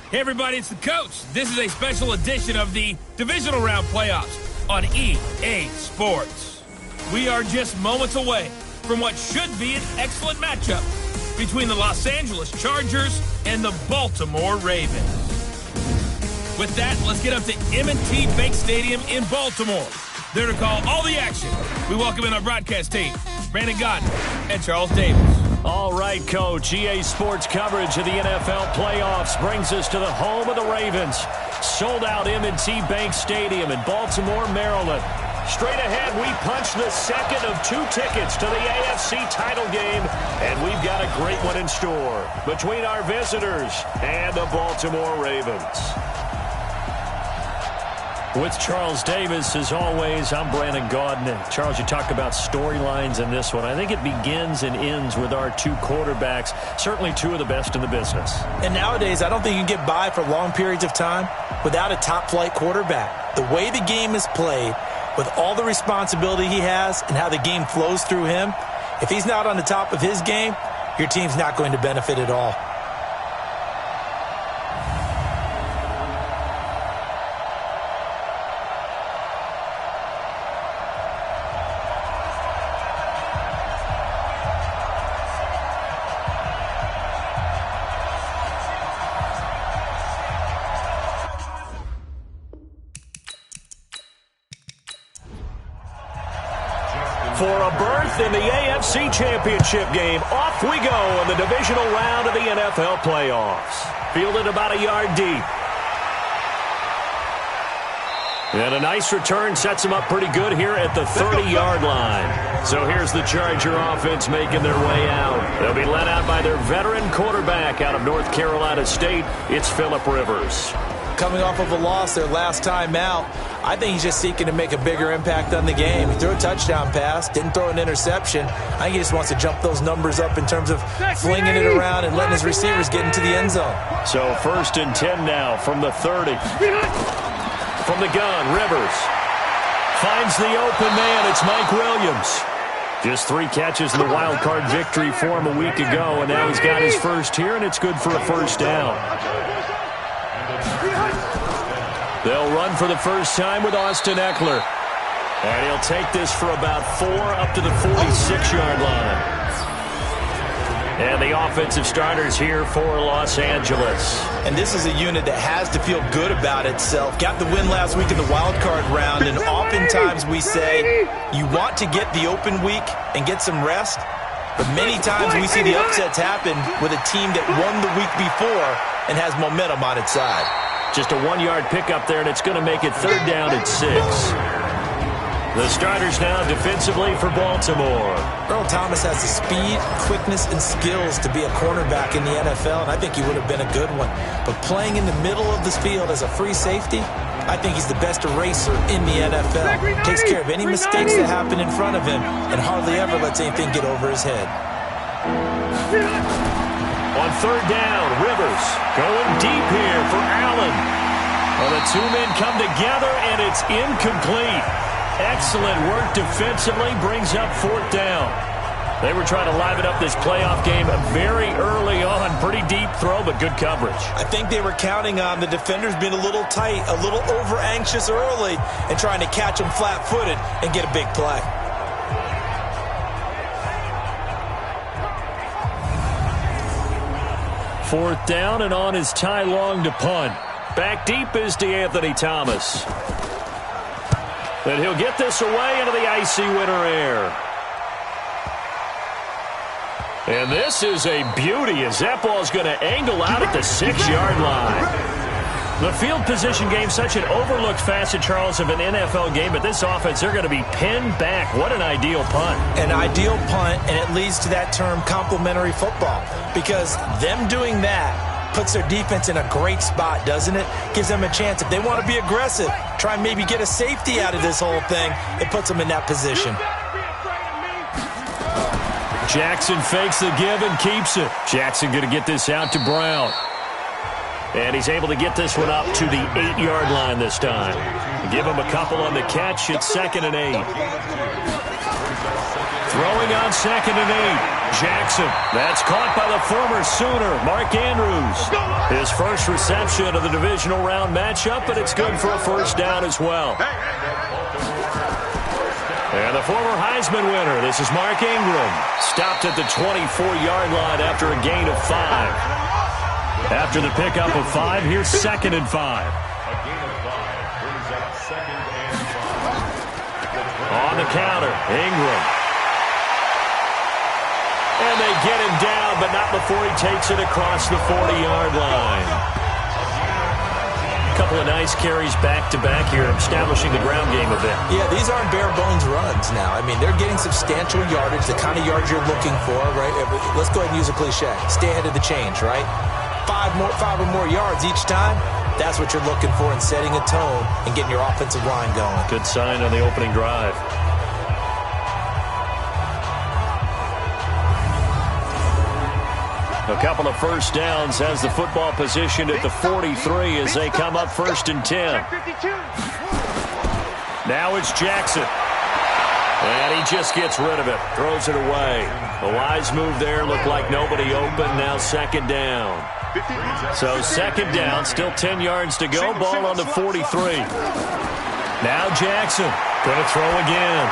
Hey everybody, it's the coach. This is a special edition of the Divisional Round Playoffs on EA Sports. We are just moments away from what should be an excellent matchup between the Los Angeles Chargers and the Baltimore Ravens. With that, let's get up to M&T Bank Stadium in Baltimore. There to call all the action, we welcome in our broadcast team, Brandon Godden and Charles Davis. All right, Coach. EA Sports coverage of the NFL playoffs brings us to the home of the Ravens. Sold-out M&T Bank Stadium in Baltimore, Maryland. Straight ahead, we punch the second of 2 tickets to the AFC title game, and we've got a great one in store between our visitors and the Baltimore Ravens. With Charles Davis, as always, I'm Brandon Godden. And Charles, you talk about storylines in this one. I think it begins and ends with our 2 quarterbacks, certainly 2 of the best in the business. And nowadays, I don't think you can get by for long periods of time without a top-flight quarterback. The way the game is played, with all the responsibility he has and how the game flows through him, if he's not on the top of his game, your team's not going to benefit at all. For a berth in the AFC Championship game, off we go in the divisional round of the NFL playoffs. Fielded about a yard deep. And a nice return sets them up pretty good here at the 30-yard line. So here's the Charger offense making their way out. They'll be led out by their veteran quarterback out of North Carolina State. It's Phillip Rivers. Coming off of a loss their last time out, I think he's just seeking to make a bigger impact on the game. He threw a touchdown pass, didn't throw an interception. I think he just wants to jump those numbers up in terms of flinging it around and letting his receivers get into the end zone. So 1st and 10 now from the 30. From the gun, Rivers finds the open man. It's Mike Williams. Just 3 catches in the wild card victory for him a week ago, and now he's got his first here, and it's good for a first down. They'll run for the first time with Austin Eckler. And he'll take this for about 4 up to the 46-yard line. And the offensive starters here for Los Angeles. And this is a unit that has to feel good about itself. Got the win last week in the wild card round, and oftentimes we say you want to get the open week and get some rest. But many times we see the upsets happen with a team that won the week before and has momentum on its side. Just a 1-yard pickup there, and it's going to make it 3rd down at 6. The starters now defensively for Baltimore. Earl Thomas has the speed, quickness, and skills to be a cornerback in the NFL, and I think he would have been a good one. But playing in the middle of this field as a free safety, I think he's the best eraser in the NFL. Takes care of any mistakes that happen in front of him and hardly ever lets anything get over his head. On 3rd down, Rivers going deep here for Allen. Well, the 2 men come together, and it's incomplete. Excellent work defensively, brings up 4th down. They were trying to liven up this playoff game very early on. Pretty deep throw, but good coverage. I think they were counting on the defenders being a little tight, a little over-anxious early, and trying to catch them flat-footed and get a big play. Fourth down, and on is Ty Long to punt. Back deep is DeAnthony Thomas. And he'll get this away into the icy winter air. And this is a beauty as that ball is going to angle out at the 6-yard line. The field position game, such an overlooked facet, Charles, of an NFL game, but this offense, they're going to be pinned back. What an ideal punt. An ideal punt, and it leads to that term complementary football, because them doing that puts their defense in a great spot, doesn't it? Gives them a chance. If they want to be aggressive, try and maybe get a safety out of this whole thing, it puts them in that position. Jackson fakes the give and keeps it. Jackson going to get this out to Brown. And he's able to get this one up to the 8-yard line this time. Give him a couple on the catch. It's 2nd and 8. Throwing on 2nd and 8. Jackson. That's caught by the former Sooner, Mark Andrews. His first reception of the divisional round matchup, but it's good for a first down as well. And the former Heisman winner, this is Mark Ingram, stopped at the 24-yard line after a gain of 5. After the pickup of 5, here's 2nd and 5. On the counter, Ingram. And they get him down, but not before he takes it across the 40-yard line. A couple of nice carries back-to-back here, establishing the ground game a bit. Yeah, these aren't bare-bones runs now. I mean, they're getting substantial yardage, the kind of yards you're looking for, right? Let's go ahead and use a cliche. Stay ahead of the change, right? 5 or more yards each time. That's what you're looking for in setting a tone and getting your offensive line going. Good sign on the opening drive. A couple of first downs has the football positioned at the 43 as they come up 1st and 10. Now it's Jackson. And he just gets rid of it. Throws it away. A wise move there. Looked like nobody open. Now 2nd down. So 2nd down. Still 10 yards to go. Ball on the 43. Now Jackson. Going to throw again.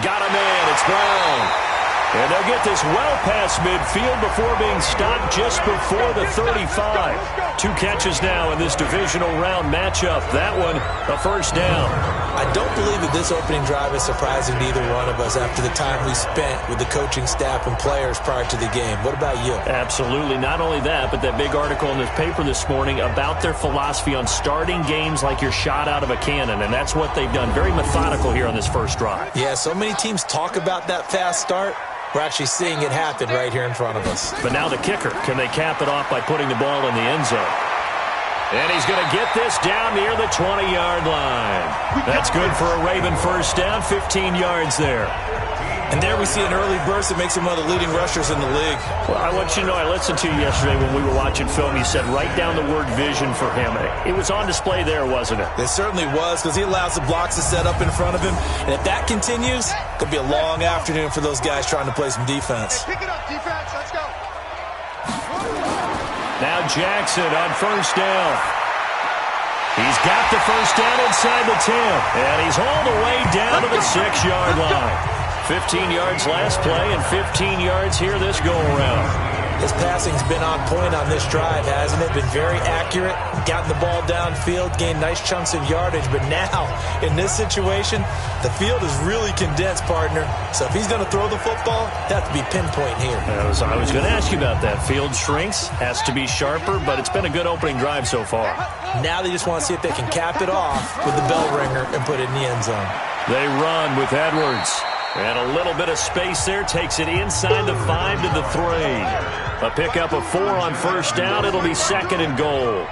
Got a man. It's Brown. And they'll get this well past midfield before being stopped just before the 35. 2 catches now in this divisional round matchup. That one, a first down. I don't believe that this opening drive is surprising to either one of us after the time we spent with the coaching staff and players prior to the game. What about you? Absolutely. Not only that, but that big article in this paper this morning about their philosophy on starting games like you're shot out of a cannon, and that's what they've done. Very methodical here on this first drive. Yeah, so many teams talk about that fast start. We're actually seeing it happen right here in front of us. But now the kicker. Can they cap it off by putting the ball in the end zone? And he's going to get this down near the 20-yard line. That's good for a Raven first down, 15 yards there. And there we see an early burst that makes him one of the leading rushers in the league. Well, I want you to know, I listened to you yesterday when we were watching film. You said write down the word vision for him. It was on display there, wasn't it? It certainly was, because he allows the blocks to set up in front of him. And if that continues, it could be a long afternoon for those guys trying to play some defense. Hey, pick it up, defense. Let's go. Now Jackson on first down. He's got the first down inside the 10. And he's all the way down to the 6-yard line. 15 yards last play and 15 yards here this go-around. His passing's been on point on this drive, hasn't it? Been very accurate, gotten the ball downfield, gained nice chunks of yardage. But now, in this situation, the field is really condensed, partner. So if he's going to throw the football, that has to be pinpoint here. I was going to ask you about that. Field shrinks, has to be sharper, but it's been a good opening drive so far. Now they just want to see if they can cap it off with the bell ringer and put it in the end zone. They run with Edwards. And a little bit of space there takes it inside the 5 to the 3. A pickup of 4 on first down. It'll be 2nd and goal.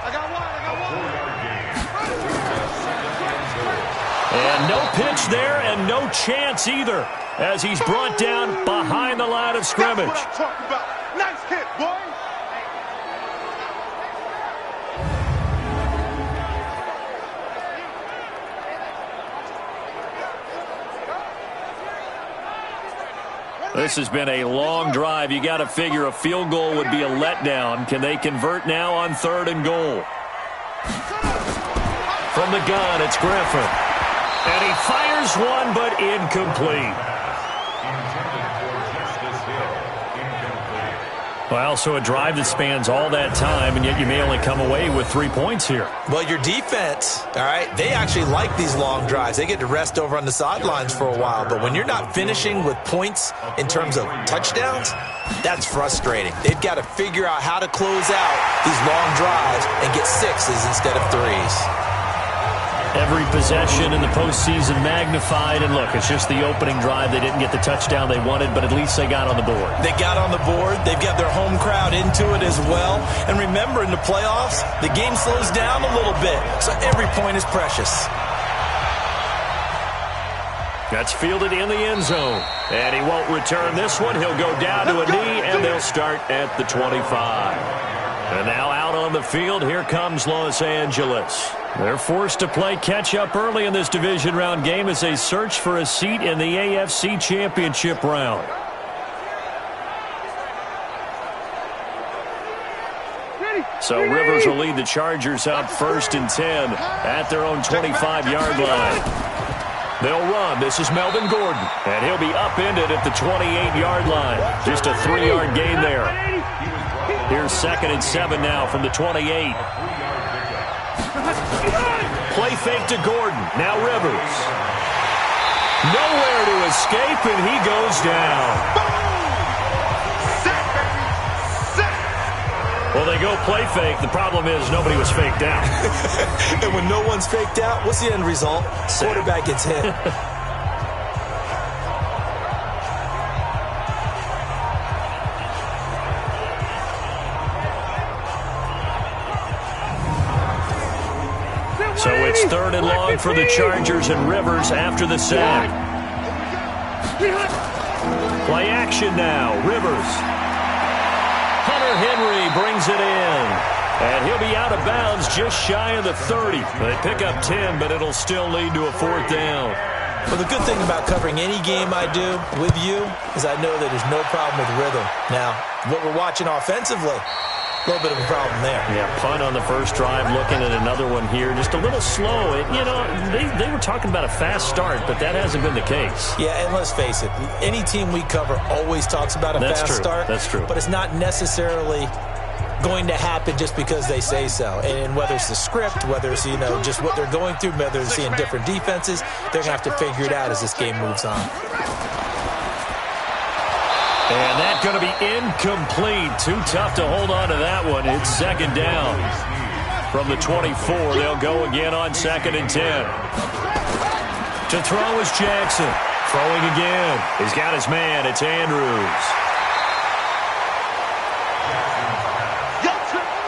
And no pitch there and no chance either as he's brought down behind the line of scrimmage. That's what I'm talking about. Nice hit, boy. This has been a long drive. You got to figure a field goal would be a letdown. Can they convert now on 3rd and goal? From the gun, it's Griffin. And he fires one, but incomplete. Well, so a drive that spans all that time, and yet you may only come away with 3 points here. Well, your defense, all right, they actually like these long drives. They get to rest over on the sidelines for a while. But when you're not finishing with points in terms of touchdowns, that's frustrating. They've got to figure out how to close out these long drives and get 6s instead of 3s. Every possession in the postseason magnified. And look, it's just the opening drive. They didn't get the touchdown they wanted, but at least they got on the board. They got on the board. They've got their home crowd into it as well. And remember, in the playoffs, the game slows down a little bit. So every point is precious. That's fielded in the end zone. And he won't return this one. He'll go down to a knee, and they'll start at the 25. And now out on the field, here comes Los Angeles. They're forced to play catch-up early in this division round game as they search for a seat in the AFC Championship round. So Rivers will lead the Chargers up 1st and 10 at their own 25-yard line. They'll run. This is Melvin Gordon, and he'll be upended at the 28-yard line. Just a 3-yard gain there. Here's 2nd and 7 now from the 28. Play fake to Gordon. Now Rivers. Nowhere to escape, and he goes down. Well, they go play fake. The problem is nobody was faked out. And when no one's faked out, what's the end result? Quarterback gets hit. So it's 3rd and long for the Chargers and Rivers after the sack. Play action now. Rivers. Henry brings it in, and he'll be out of bounds just shy of the 30. They pick up 10, but it'll still lead to a 4th down. Well, the good thing about covering any game I do with you is I know that there's no problem with rhythm. Now, what we're watching offensively, a little bit of a problem there. Yeah, punt on the first drive, looking at another one here. Just a little slow. They were talking about a fast start, but that hasn't been the case. Yeah, and let's face it, any team we cover always talks about a fast start. That's true. But it's not necessarily going to happen just because they say so. And whether it's the script, whether it's, just what they're going through, whether they're seeing different defenses, they're going to have to figure it out as this game moves on. And that's going to be incomplete. Too tough to hold on to that one. It's 2nd down. From the 24, they'll go again on 2nd and 10. To throw is Jackson. Throwing again. He's got his man. It's Andrews.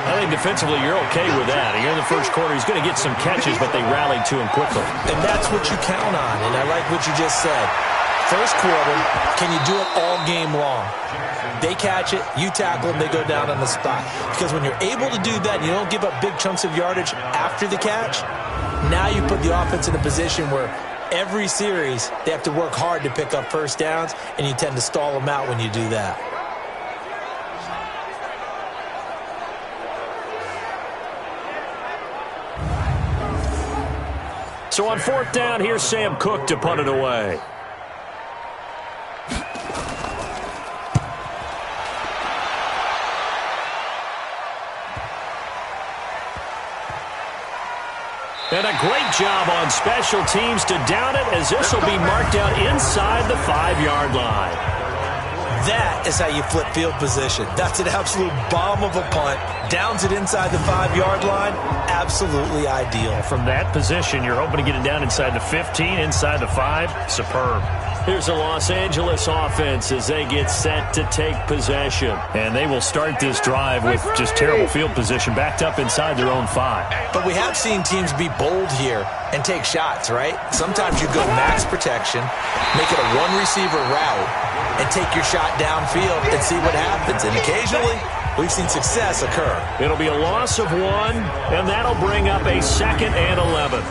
I think defensively you're okay with that. Here in the first quarter, he's going to get some catches, but they rallied to him quickly. And that's what you count on, and I like what you just said. First quarter, can you do it all game long? They catch it, you tackle them, they go down on the spot. Because when you're able to do that, and you don't give up big chunks of yardage after the catch, now you put the offense in a position where every series they have to work hard to pick up first downs, and you tend to stall them out when you do that. So on 4th down, here's Sam Cook to punt it away. And a great job on special teams to down it, as this will be marked out inside the 5-yard line. That is how you flip field position. That's an absolute bomb of a punt. Downs it inside the 5-yard line. Absolutely ideal. From that position, you're hoping to get it down inside the 15, inside the 5. Superb. Here's the Los Angeles offense as they get set to take possession. And they will start this drive with just terrible field position, backed up inside their own 5. But we have seen teams be bold here and take shots, right? Sometimes you go max protection, make it a one-receiver route, and take your shot downfield and see what happens. And occasionally, we've seen success occur. It'll be a loss of 1, and that'll bring up a 2nd and 11.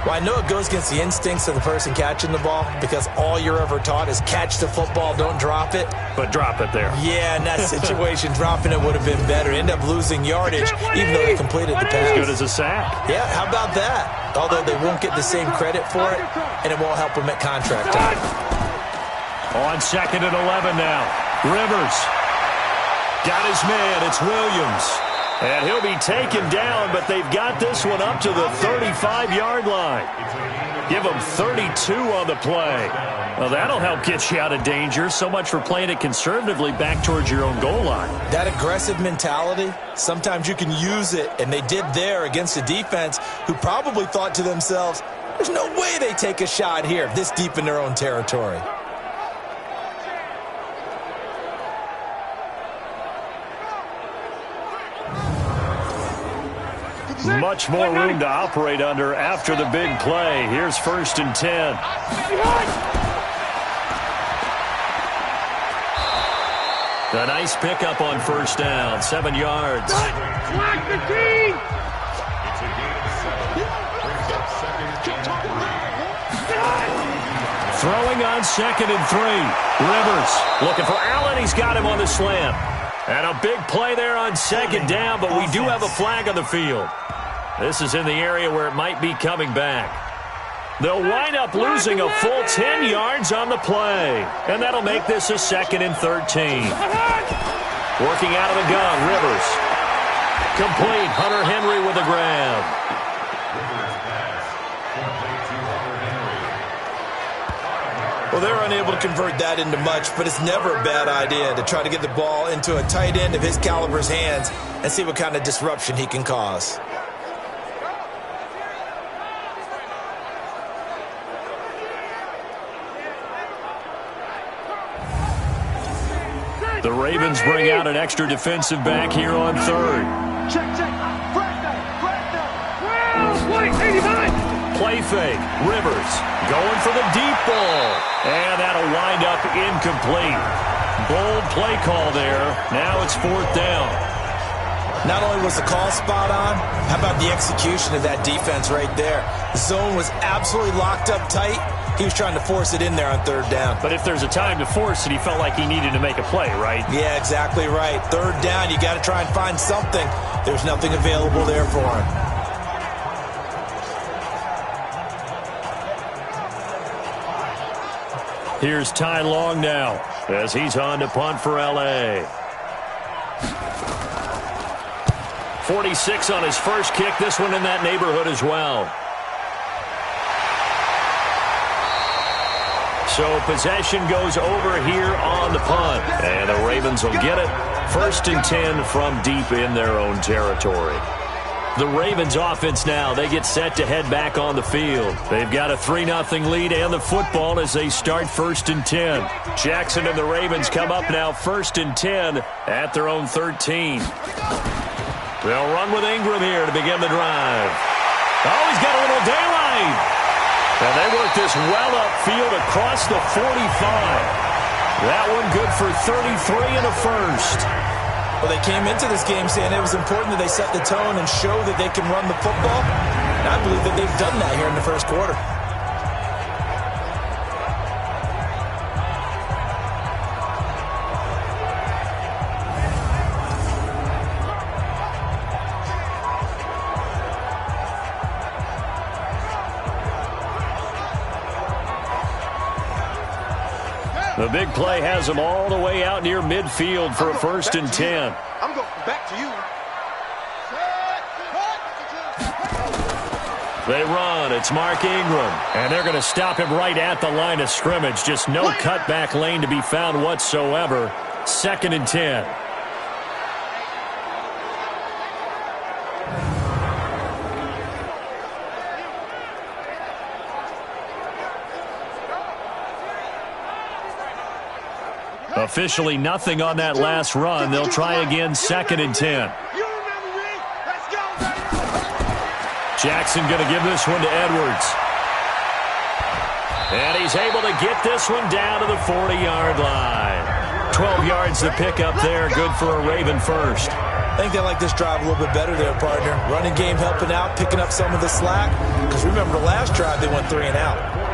Well, I know it goes against the instincts of the person catching the ball because all you're ever taught is catch the football, don't drop it. But drop it there. Yeah, in that situation, dropping it would have been better. End up losing yardage even though they completed the pass. As good as a sack. Yeah, how about that? Although they won't get the same credit for it, and it won't help them at contract time. On 2nd and 11 now. Rivers. Got his man. It's Williams. And he'll be taken down, but they've got this one up to the 35-yard line. Give them 32 on the play. Well, that'll help get you out of danger. So much for playing it conservatively back towards your own goal line. That aggressive mentality, sometimes you can use it, and they did there against a defense who probably thought to themselves, there's no way they take a shot here this deep in their own territory. Much more room to operate under after the big play. Here's 1st and 10. A nice pickup on 1st down, 7 yards. Throwing on 2nd and 3. Rivers looking for Allen. He's got him on the slant. And a big play there on second down, but we do have a flag on the field. This is in the area where it might be coming back. They'll wind up losing a full 10 yards on the play. And that'll make this a 2nd and 13. Working out of the gun, Rivers. Complete, Hunter Henry with a grab. Well, they're unable to convert that into much, but it's never a bad idea to try to get the ball into a tight end of his caliber's hands and see what kind of disruption he can cause. The Ravens bring out an extra defensive back here on 3rd. Check. Crack down. Play fake. Rivers going for the deep ball. And that'll wind up incomplete. Bold play call there. Now it's 4th down. Not only was the call spot on, how about the execution of that defense right there? The zone was absolutely locked up tight. He was trying to force it in there on 3rd down. But if there's a time to force it, he felt like he needed to make a play, right? Yeah, exactly right. 3rd down, you got to try and find something. There's nothing available there for him. Here's Ty Long now as he's on to punt for L.A. 46 on his first kick. This one in that neighborhood as well. So possession goes over here on the punt. And the Ravens will get it. 1st and 10 from deep in their own territory. The Ravens offense now, they get set to head back on the field. They've got a 3-0 lead and the football as they start 1st and 10. Jackson and the Ravens come up now 1st and 10 at their own 13. They'll run with Ingram here to begin the drive. Oh, he's got a little daylight. And they work this well upfield across the 45. That one good for 33 and a first. Well, they came into this game saying it was important that they set the tone and show that they can run the football. And I believe that they've done that here in the first quarter. The big play has them all the way out near midfield for a 1st and 10. I'm going back to you. They run. It's Mark Ingram. And they're going to stop him right at the line of scrimmage. Just no cutback lane to be found whatsoever. 2nd and 10. Officially nothing on that last run. They'll try again 2nd and 10. Jackson going to give this one to Edwards. And he's able to get this one down to the 40-yard line. 12 yards to pick up there. Good for a Raven first. I think they like this drive a little bit better there, partner. Running game helping out, picking up some of the slack. Because remember, the last drive they went 3 and out.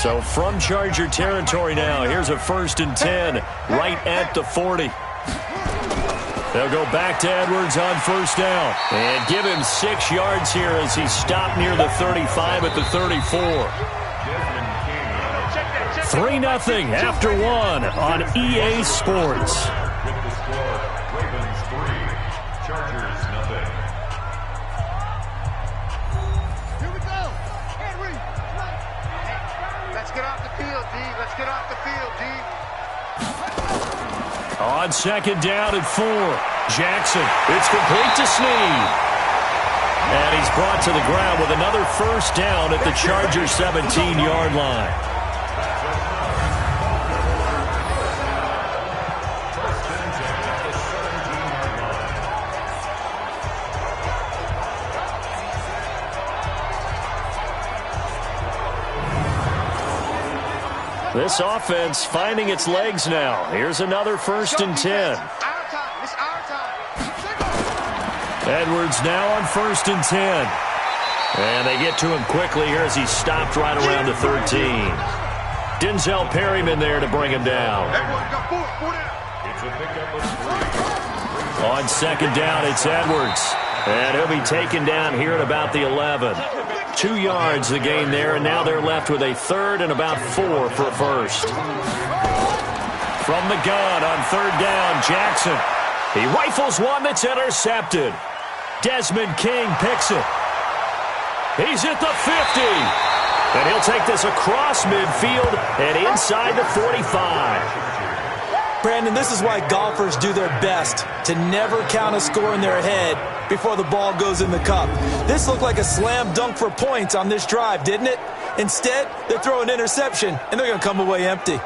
So from Charger territory now, here's a 1st and 10 right at the 40. They'll go back to Edwards on 1st down and give him 6 yards here as he stopped near the 35 at the 34. 3-0 after 1 on EA Sports. With the score, Ravens 3, Chargers 0. Here we go. Henry. Let's get off the field, D. Let's get off the field, D. On 2nd down and 4. Jackson. It's complete to Snead. And he's brought to the ground with another 1st down at the Chargers 17-yard line. This offense finding its legs now. Here's another 1st and 10. Edwards now on 1st and 10. And they get to him quickly here as he stopped right around the 13. Denzel Perryman there to bring him down. It's a pickup of 3. On second down, it's Edwards. And he'll be taken down here at about the 11. 2 yards the gain there, and now they're left with a third and about 4 for a first. From the gun on third down, Jackson. He rifles one that's intercepted. Desmond King picks it. He's at the 50. And he'll take this across midfield and inside the 45. Brandon, this is why golfers do their best to never count a score in their head before the ball goes in the cup. This looked like a slam dunk for points on this drive, didn't it? Instead, they throw an interception, and they're going to come away empty.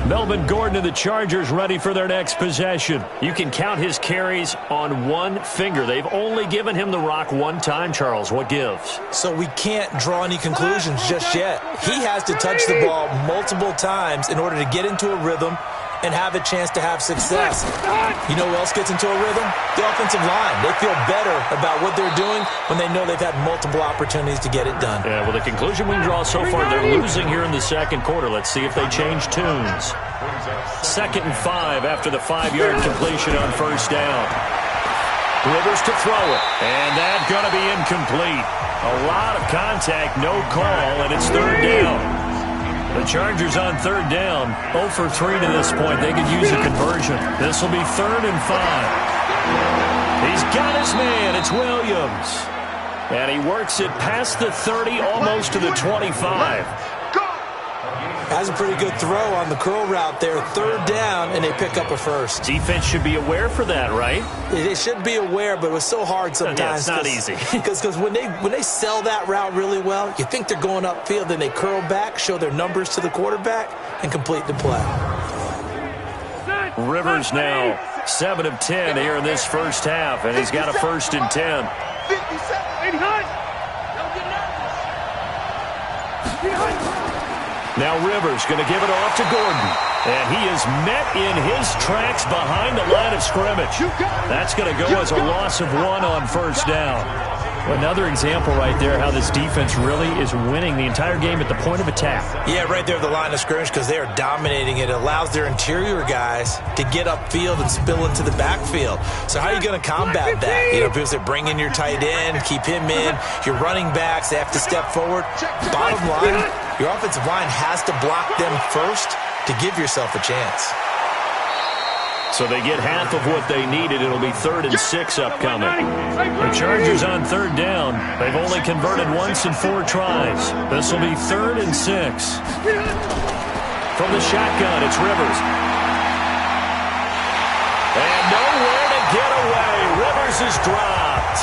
Melvin Gordon and the Chargers ready for their next possession. You can count his carries on one finger. They've only given him the rock one time, Charles. What gives? So we can't draw any conclusions just yet. He has to touch the ball multiple times in order to get into a rhythm and have a chance to have success. You know who else gets into a rhythm? The offensive line. They feel better about what they're doing when they know they've had multiple opportunities to get it done. Yeah, well, the conclusion we draw so far, they're losing here in the second quarter. Let's see if they change tunes. 2nd and 5 after the 5-yard completion on first down. Rivers to throw it, and that's going to be incomplete. A lot of contact, no call, and it's third down. The Chargers on third down, 0 for 3 to this point. They could use a conversion. This will be 3rd and 5. He's got his man. It's Williams. And he works it past the 30, almost to the 25. Has a pretty good throw on the curl route there. Third down, and they pick up a first. Defense should be aware for that, right? They should be aware, but it was so hard sometimes. Yeah, it's not easy. Because when they sell that route really well, you think they're going upfield, then they curl back, show their numbers to the quarterback, and complete the play. Rivers now 7 of 10 here in this first half, and he's got a 1st and 10. 57, Now Rivers going to give it off to Gordon. And he is met in his tracks behind the line of scrimmage. That's going to go as a loss of 1 on first down. Another example right there how this defense really is winning the entire game at the point of attack. Yeah, right there at the line of scrimmage because they are dominating it. It allows their interior guys to get upfield and spill into the backfield. So how are you going to combat that? You know, because they're bringing your tight end, keep him in. Your running backs, they have to step forward. Bottom line, your offensive line has to block them first to give yourself a chance. So they get half of what they needed. It'll be 3rd and 6 upcoming. The Chargers on third down. They've only converted once in 4 tries. This will be 3rd and 6. From the shotgun, it's Rivers. And nowhere to get away. Rivers is dropped.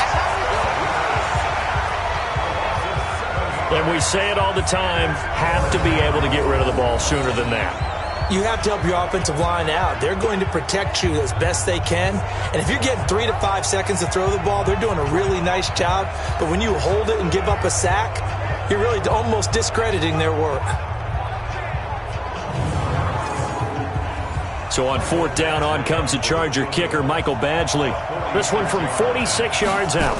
And we say it all the time, have to be able to get rid of the ball sooner than that. You have to help your offensive line out. They're going to protect you as best they can. And if you're getting 3 to 5 seconds to throw the ball, they're doing a really nice job. But when you hold it and give up a sack, you're really almost discrediting their work. So on 4th down, on comes the Charger kicker, Michael Badgley. This one from 46 yards out.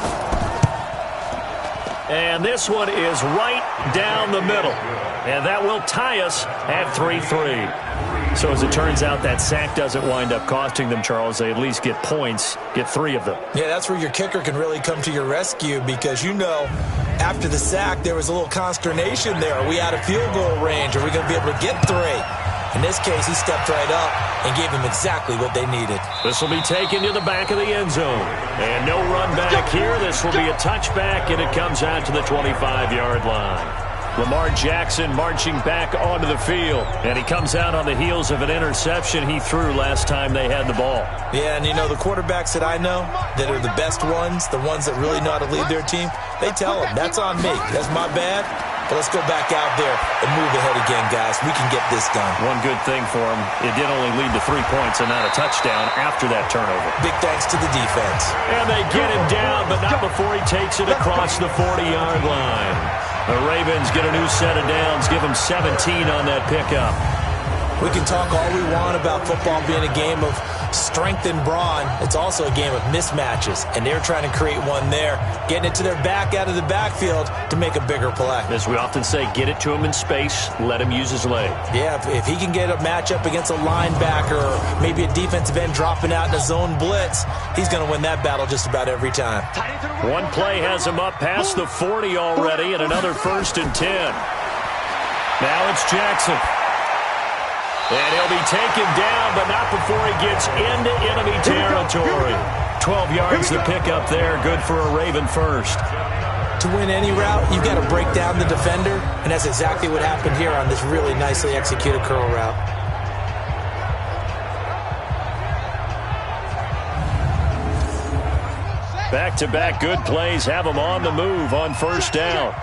And this one is right down the middle. And that will tie us at 3-3. So as it turns out, that sack doesn't wind up costing them, Charles. They at least get points, get 3 of them. Yeah, that's where your kicker can really come to your rescue because, you know, after the sack, there was a little consternation there. Are we out of field goal range? Are we going to be able to get 3? In this case, he stepped right up and gave them exactly what they needed. This will be taken to the back of the end zone. And no run back here. This will be a touchback, and it comes out to the 25-yard line. Lamar Jackson marching back onto the field. And he comes out on the heels of an interception he threw last time they had the ball. Yeah, and you know, the quarterbacks that I know that are the best ones, the ones that really know how to lead their team, they tell them, that's on me. That's my bad. But let's go back out there and move ahead again, guys. We can get this done. One good thing for him, it did only lead to 3 points and not a touchdown after that turnover. Big thanks to the defense. And they get him down, but not before he takes it across the 40-yard line. The Ravens get a new set of downs, give them 17 on that pickup. We can talk all we want about football being a game of strength and brawn. It's also a game of mismatches, and they're trying to create one there, getting it to their back out of the backfield to make a bigger play. As we often say, get it to him in space, let him use his leg. Yeah, if he can get a matchup against a linebacker or maybe a defensive end dropping out in a zone blitz, he's going to win that battle just about every time. One play has him up past the 40 already, and another 1st and 10. Now it's Jackson. And he'll be taken down, but not before he gets into enemy territory. 12 yards to pick up there. Good for a Raven first. To win any route, you've got to break down the defender, and that's exactly what happened here on this really nicely executed curl route. Back-to-back good plays have him on the move on 1st down.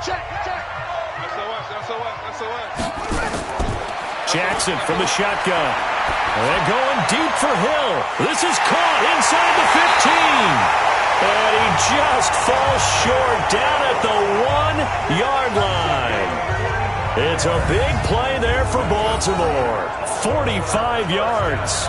Jackson from the shotgun. And going deep for Hill. This is caught inside the 15. And he just falls short down at the 1-yard line. It's a big play there for Baltimore. 45 yards.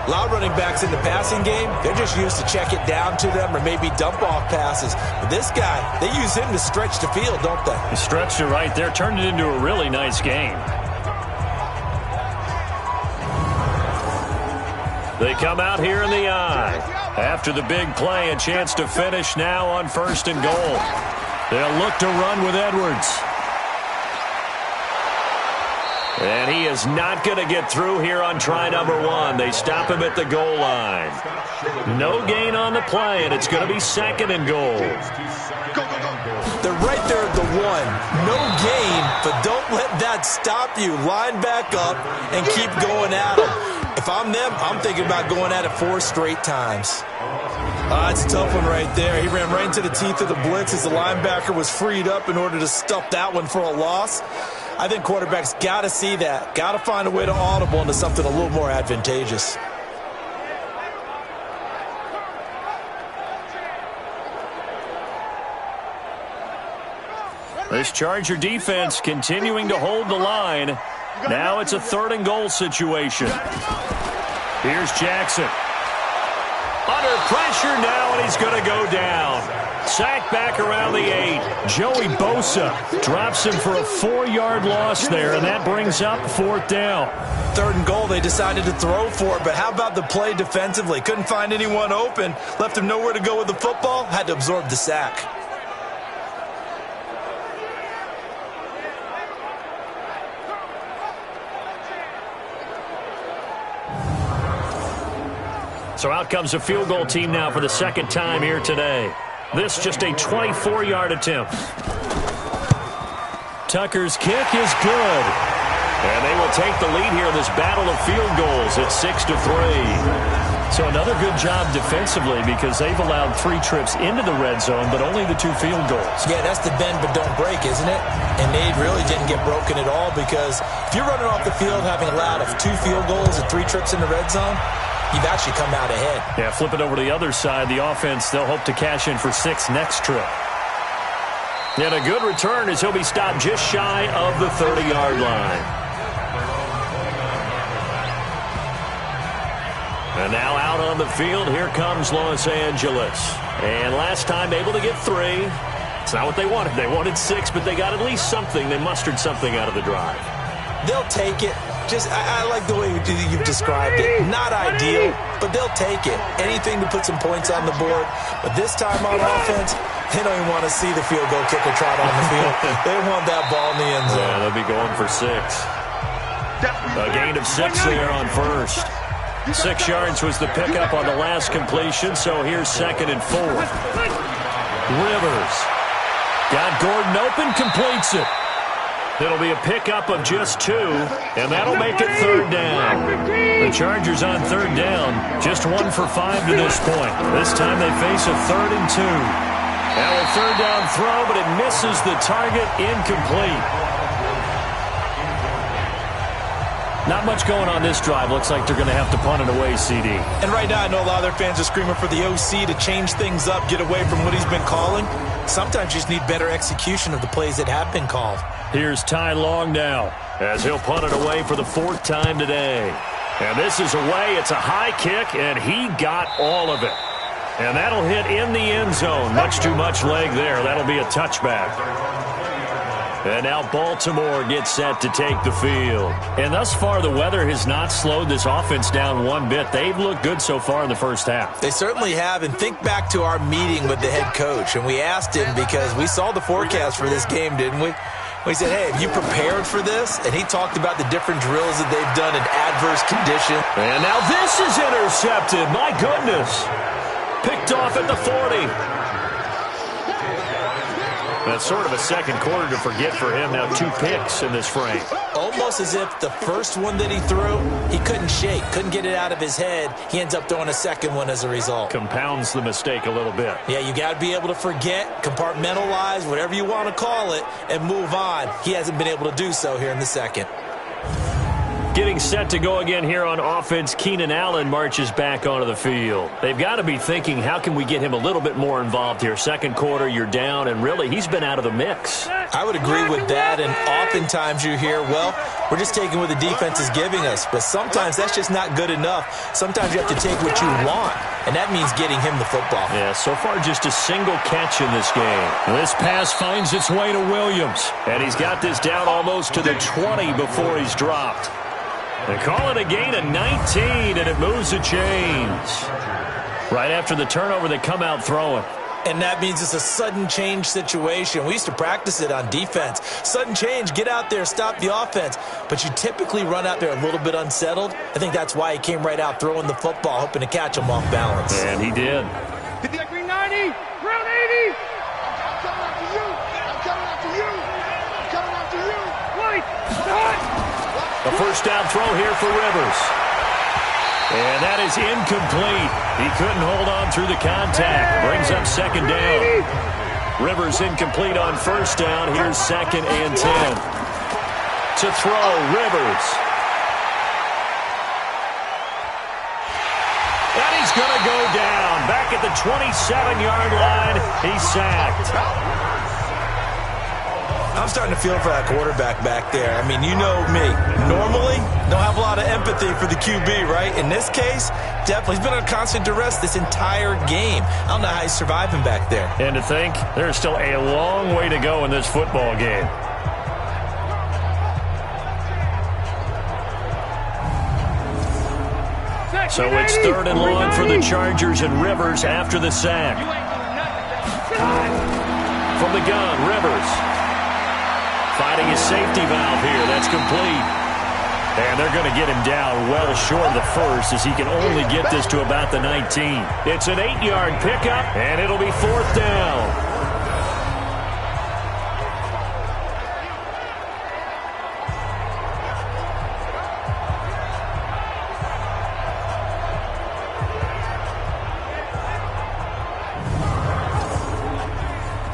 A lot of running backs in the passing game, they're just used to check it down to them or maybe dump off passes. But this guy, they use him to stretch the field, don't they? He stretched it right there, turned it into a really nice game. They come out here in the eye. After the big play, a chance to finish now on 1st and goal. They'll look to run with Edwards. And he is not going to get through here on try number 1. They stop him at the goal line. No gain on the play, and it's going to be 2nd and goal. They're right there at the 1. No gain, but don't let that stop you. Line back up and keep going at them. If I'm them, I'm thinking about going at it 4 straight times. That's a tough one right there. He ran right into the teeth of the blitz as the linebacker was freed up in order to stuff that one for a loss. I think quarterbacks got to see that. Got to find a way to audible into something a little more advantageous. This Charger defense continuing to hold the line. Now it's a 3rd and goal situation. Here's Jackson. Under pressure now, and he's going to go down. Sacked back around the 8. Joey Bosa drops him for a 4-yard loss there, and that brings up 4th down. 3rd and goal, they decided to throw for it, but how about the play defensively? Couldn't find anyone open, left him nowhere to go with the football, had to absorb the sack. So out comes a field goal team now for the 2nd time here today. This just a 24-yard attempt. Tucker's kick is good. And they will take the lead here in this battle of field goals at 6-3. So another good job defensively because they've allowed 3 trips into the red zone, but only the 2 field goals. Yeah, that's the bend but don't break, isn't it? And they really didn't get broken at all because if you're running off the field having allowed 2 field goals and 3 trips in the red zone, you've actually come out ahead. Yeah, flip it over to the other side. The offense, they'll hope to cash in for 6 next trip. And a good return as he'll be stopped just shy of the 30-yard line. And now out on the field, here comes Los Angeles. And last time able to get 3. It's not what they wanted. They wanted 6, but they got at least something. They mustered something out of the drive. They'll take it. I like the way you've described it. Not ideal, but they'll take it. Anything to put some points on the board. But this time on offense, they don't even want to see the field goal kicker trot on the field. They want that ball in the end zone. Yeah, they'll be going for 6. A gain of 6 there on 1st. 6 yards was the pickup on the last completion, so here's 2nd and 4. Rivers got Gordon open, completes it. It'll be a pickup of just 2, and that'll make it 3rd down. The Chargers on 3rd down, just 1 for 5 to this point. This time they face a 3rd and 2. Now a 3rd down throw, but it misses the target, incomplete. Not much going on this drive. Looks like they're going to have to punt it away, CD. And right now I know a lot of their fans are screaming for the OC to change things up, get away from what he's been calling. Sometimes you just need better execution of the plays that have been called. Here's Ty Long now as he'll punt it away for the 4th time today. And this is away. It's a high kick, and he got all of it. And that'll hit in the end zone. Much too much leg there. That'll be a touchback. And now Baltimore gets set to take the field. And thus far, the weather has not slowed this offense down one bit. They've looked good so far in the first half. They certainly have. And think back to our meeting with the head coach. And we asked him because we saw the forecast for this game, didn't we? We said, hey, have you prepared for this? And he talked about the different drills that they've done in adverse conditions. And now this is intercepted. My goodness. Picked off at the 40. That's sort of a second quarter to forget for him. Now 2 picks in this frame. Almost as if the first one that he threw, he couldn't shake, couldn't get it out of his head. He ends up throwing a second one as a result. Compounds the mistake a little bit. Yeah, you got to be able to forget, compartmentalize, whatever you want to call it, and move on. He hasn't been able to do so here in the second. Getting set to go again here on offense, Keenan Allen marches back onto the field. They've got to be thinking, how can we get him a little bit more involved here? Second quarter, you're down, and really, he's been out of the mix. I would agree with that, and oftentimes you hear, well, we're just taking what the defense is giving us. But sometimes that's just not good enough. Sometimes you have to take what you want, and that means getting him the football. Yeah, so far just a single catch in this game. This pass finds its way to Williams, and he's got this down almost to the 20 before he's dropped. They call it a gain of 19, and it moves the chains. Right after the turnover, they come out throwing. And that means it's a sudden change situation. We used to practice it on defense. Sudden change, get out there, stop the offense. But you typically run out there a little bit unsettled. I think that's why he came right out throwing the football, hoping to catch him off balance. And he did. Hit that green 90, round 80. I'm coming after you. I'm coming after you. I'm coming after you. Wait, stop. A first down throw here for Rivers. And that is incomplete. He couldn't hold on through the contact. Brings up second down. Rivers incomplete on first down. Here's 2nd and 10. To throw, Rivers. And he's going to go down. Back at the 27-yard line. He's sacked. I'm starting to feel for that quarterback back there. I mean, you know me. Normally, don't have a lot of empathy for the QB, right? In this case, definitely. He's been under constant duress this entire game. I don't know how he's surviving back there. And to think, there's still a long way to go in this football game. So it's 3rd and long for the Chargers, and Rivers after the sack. From the gun, Rivers. Fighting his safety valve here. That's complete. And they're going to get him down well short of the first as he can only get this to about the 19. It's an 8-yard pickup, and it'll be 4th down.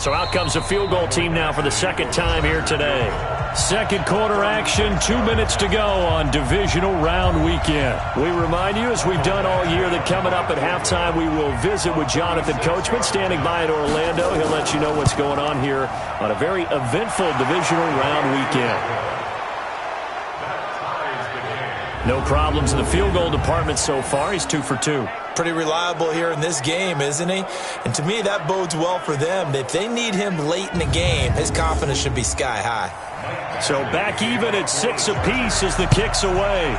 So out comes a field goal team now for the 2nd time here today. Second quarter action, 2 minutes to go on Divisional Round Weekend. We remind you, as we've done all year, that coming up at halftime, we will visit with Jonathan Coachman standing by in Orlando. He'll let you know what's going on here on a very eventful Divisional Round Weekend. No problems in the field goal department so far. He's 2 for 2. Pretty reliable here in this game, isn't he? And to me, that bodes well for them. If they need him late in the game, his confidence should be sky high. So back even at 6 apiece as the kick's away.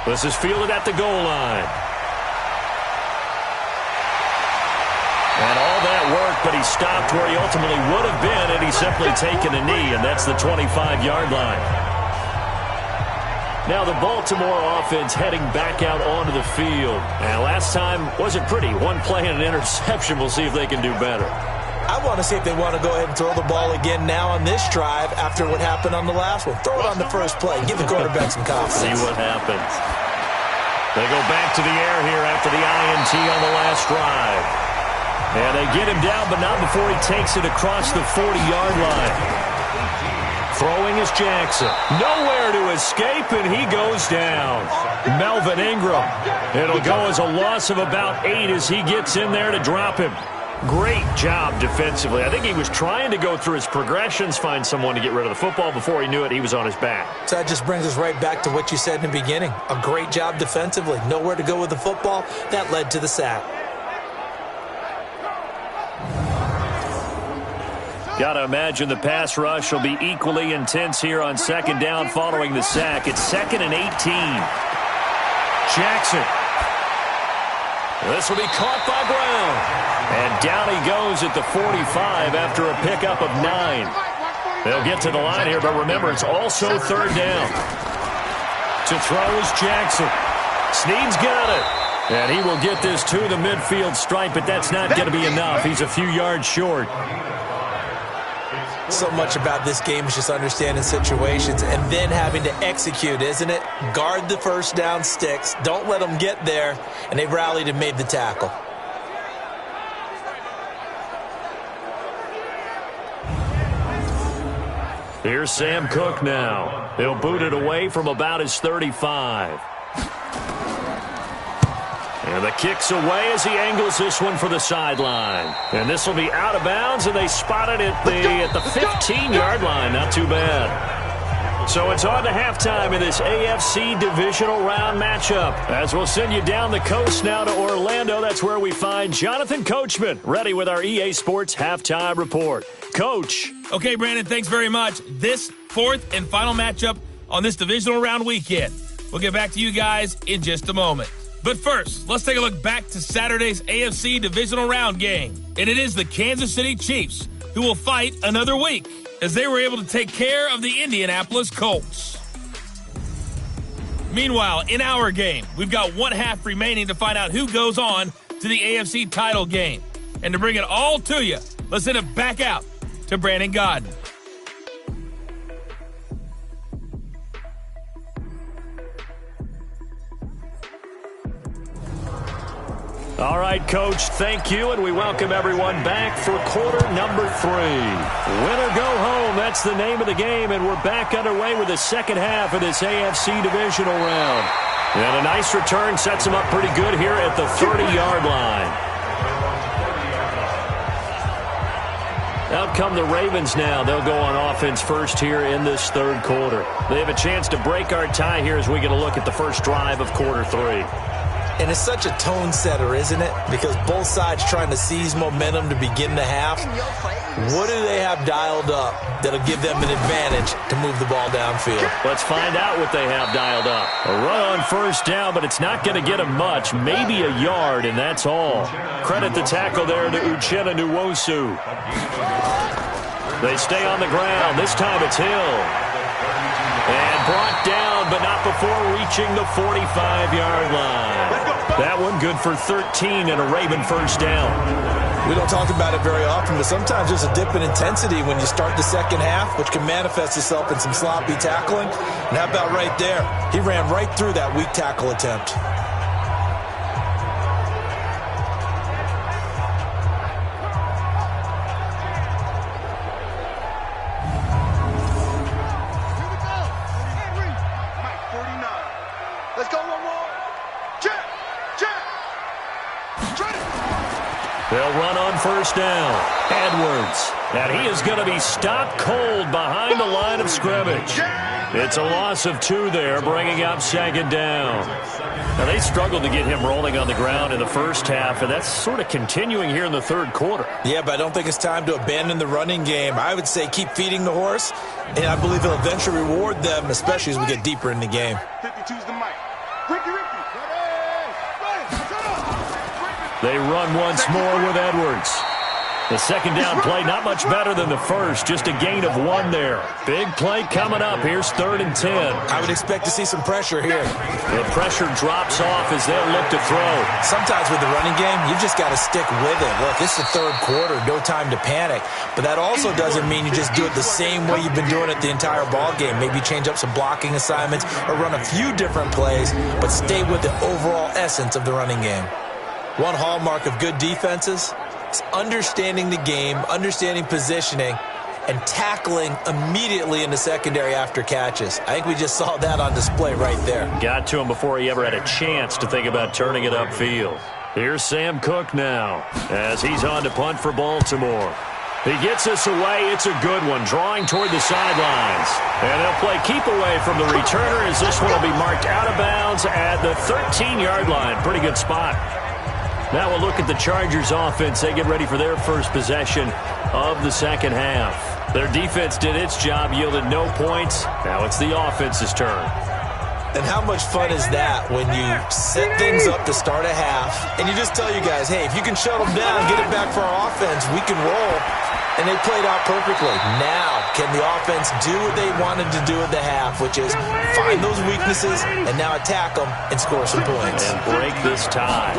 This is fielded at the goal line. And all that work, but he stopped where he ultimately would have been had he simply taken a knee, and that's the 25-yard line. Now the Baltimore offense heading back out onto the field. And last time wasn't pretty. One play and an interception. We'll see if they can do better. I want to see if they want to go ahead and throw the ball again now on this drive after what happened on the last one. Throw it on the first play. Give the quarterback some confidence. See what happens. They go back to the air here after the INT on the last drive. And they get him down, but not before he takes it across the 40-yard line. Throwing is Jackson. Nowhere to escape, and he goes down. Melvin Ingram. It'll go as a loss of about 8 as he gets in there to drop him. Great job defensively. I think he was trying to go through his progressions, find someone to get rid of the football. Before he knew it, he was on his back. So that just brings us right back to what you said in the beginning. A great job defensively. Nowhere to go with the football. That led to the sack. Got to imagine the pass rush will be equally intense here on second down following the sack. It's 2nd and 18. Jackson. This will be caught by Brown. And down he goes at the 45 after a pickup of 9. They'll get to the line here, but remember, it's also 3rd down. To throw is Jackson. Snead's got it. And he will get this to the midfield stripe, but that's not going to be enough. He's a few yards short. So much about this game is just understanding situations and then having to execute, isn't it? Guard the first down sticks. Don't let them get there. And they rallied and made the tackle. Here's Sam Cook now. He'll boot it away from about his 35. And the kick's away as he angles this one for the sideline. And this will be out of bounds, and they spot it at the 15-yard line. Not too bad. So it's on to halftime in this AFC Divisional Round matchup. As we'll send you down the coast now to Orlando. That's where we find Jonathan Coachman, ready with our EA Sports Halftime Report. Coach. Okay, Brandon, thanks very much. This 4th and final matchup on this Divisional Round weekend. We'll get back to you guys in just a moment. But first, let's take a look back to Saturday's AFC Divisional Round game. And it is the Kansas City Chiefs who will fight another week as they were able to take care of the Indianapolis Colts. Meanwhile, in our game, we've got 1 half remaining to find out who goes on to the AFC title game. And to bring it all to you, let's send it back out to Brandon Godden. All right, Coach, thank you, and we welcome everyone back for quarter number 3. Win or go home, that's the name of the game, and we're back underway with the second half of this AFC Divisional Round. And a nice return sets them up pretty good here at the 30-yard line. Out come the Ravens now. They'll go on offense first here in this 3rd quarter. They have a chance to break our tie here as we get a look at the first drive of quarter 3. And it's such a tone setter, isn't it? Because both sides trying to seize momentum to begin the half. What do they have dialed up that'll give them an advantage to move the ball downfield? Let's find out what they have dialed up. A run on first down, but it's not going to get them much. Maybe a yard, and that's all. Credit the tackle there to Uchenna Nwosu. They stay on the ground. This time it's Hill. And brought down, but not before reaching the 45-yard line. That one good for 13 and a Raven first down. We don't talk about it very often, but sometimes there's a dip in intensity when you start the second half, which can manifest itself in some sloppy tackling. And how about right there? He ran right through that weak tackle attempt. They'll run on first down. Edwards. And he is going to be stopped cold behind the line of scrimmage. It's a loss of 2 there, bringing up second down. Now, they struggled to get him rolling on the ground in the first half, and that's sort of continuing here in the 3rd quarter. Yeah, but I don't think it's time to abandon the running game. I would say keep feeding the horse, and I believe he'll eventually reward them, especially as we get deeper in the game. 52's the mic. Ricky. They run once more with Edwards. The second down play, not much better than the first. Just a gain of 1 there. Big play coming up. Here's 3rd and 10. I would expect to see some pressure here. The pressure drops off as they'll look to throw. Sometimes with the running game, you've just got to stick with it. Look, it's the 3rd quarter. No time to panic. But that also doesn't mean you just do it the same way you've been doing it the entire ball game. Maybe change up some blocking assignments or run a few different plays, but stay with the overall essence of the running game. One hallmark of good defenses is understanding the game, understanding positioning, and tackling immediately in the secondary after catches. I think we just saw that on display right there. Got to him before he ever had a chance to think about turning it upfield. Here's Sam Cook now as he's on to punt for Baltimore. He gets us away. It's a good one, drawing toward the sidelines. And they'll play keep away from the returner as this one will be marked out of bounds at the 13-yard line. Pretty good spot. Now we'll look at the Chargers offense. They get ready for their first possession of the second half. Their defense did its job, yielded no points. Now it's the offense's turn. And how much fun is that when you set things up to start a half and you just tell you guys, hey, if you can shut them down, get it back for our offense, we can roll. And they played out perfectly. Now, can the offense do what they wanted to do at the half, which is find those weaknesses and now attack them and score some points. And break this tie.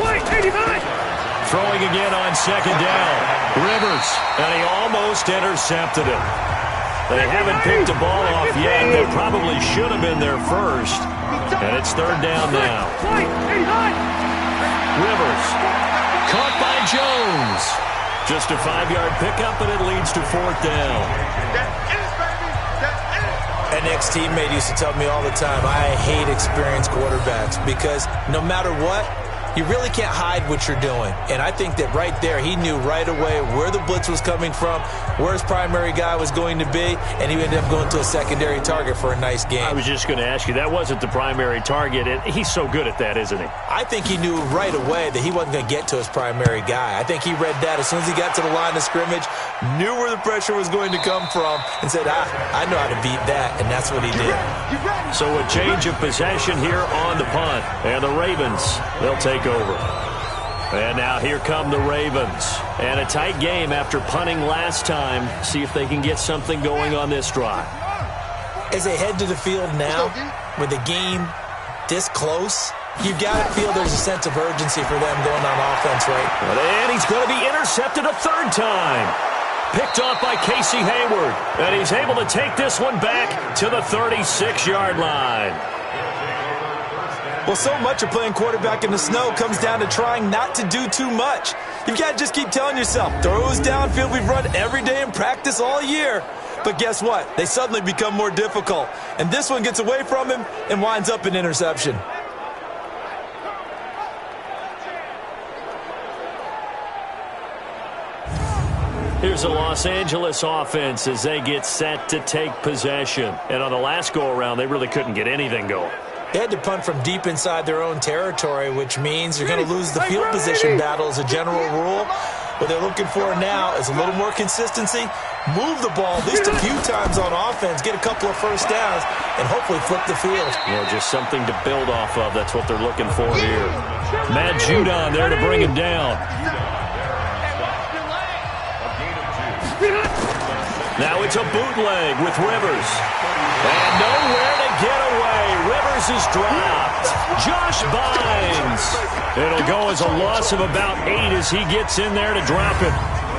Throwing again on second down. Rivers, and he almost intercepted it. They haven't picked the ball off yet. They probably should have been there first. And it's third down now. Rivers, caught by Jones. Just a 5-yard pickup, and it leads to fourth down. An ex-teammate used to tell me all the time, I hate experienced quarterbacks because no matter what, you really can't hide what you're doing. And I think that right there, he knew right away where the blitz was coming from, where his primary guy was going to be, and he ended up going to a secondary target for a nice game. I was just going to ask you, that wasn't the primary target. He's so good at that, isn't he? I think he knew right away that he wasn't going to get to his primary guy. I think he read that as soon as he got to the line of scrimmage, knew where the pressure was going to come from, and said, I know how to beat that, and that's what he did. So a change of possession here on the punt, and the Ravens, they'll take over. And now here come the Ravens. And a tight game after punting last time. See if they can get something going on this drive. As they head to the field now, with the game this close, you've got to feel there's a sense of urgency for them going on offense, right? And he's going to be intercepted a third time. Picked off by Casey Hayward. And he's able to take this one back to the 36-yard line. Well, so much of playing quarterback in the snow comes down to trying not to do too much. You've got to just keep telling yourself, throws downfield we've run every day in practice all year. But guess what? They suddenly become more difficult. And this one gets away from him and winds up an interception. Here's the Los Angeles offense as they get set to take possession. And on the last go-around, they really couldn't get anything going. They had to punt from deep inside their own territory, which means you're going to lose the field position battle as a general rule. What they're looking for now is a little more consistency, move the ball at least a few times on offense, get a couple of first downs, and hopefully flip the field. Yeah, just something to build off of. That's what they're looking for here. Matt Judon there to bring him down. Now it's a bootleg with Rivers. And nowhere to get away. Rivers is dropped. Josh Bynes. It'll go as a loss of about 8 as he gets in there to drop it.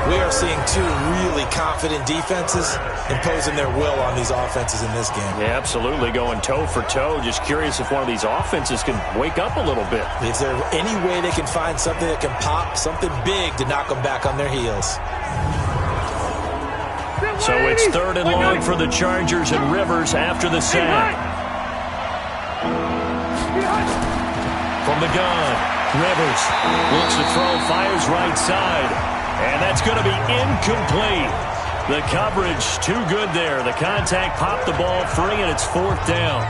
We are seeing two really confident defenses imposing their will on these offenses in this game. Yeah, absolutely, going toe for toe. Just curious if one of these offenses can wake up a little bit. Is there any way they can find something that can pop, something big to knock them back on their heels? So it's third and long for the Chargers and Rivers after the sack. From the gun, Rivers looks to throw, fires right side. And that's going to be incomplete. The coverage too good there. The contact popped the ball free, and it's fourth down.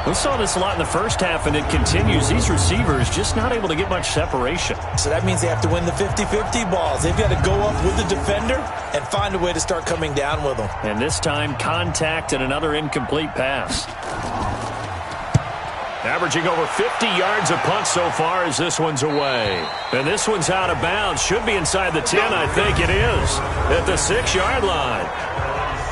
We saw this a lot in the first half, and it continues. These receivers just not able to get much separation. So that means they have to win the 50-50 balls. They've got to go up with the defender and find a way to start coming down with them. And this time, contact and another incomplete pass. Averaging over 50 yards a punt so far as this one's away. And this one's out of bounds. Should be inside the 10, I think it is, at the 6-yard line.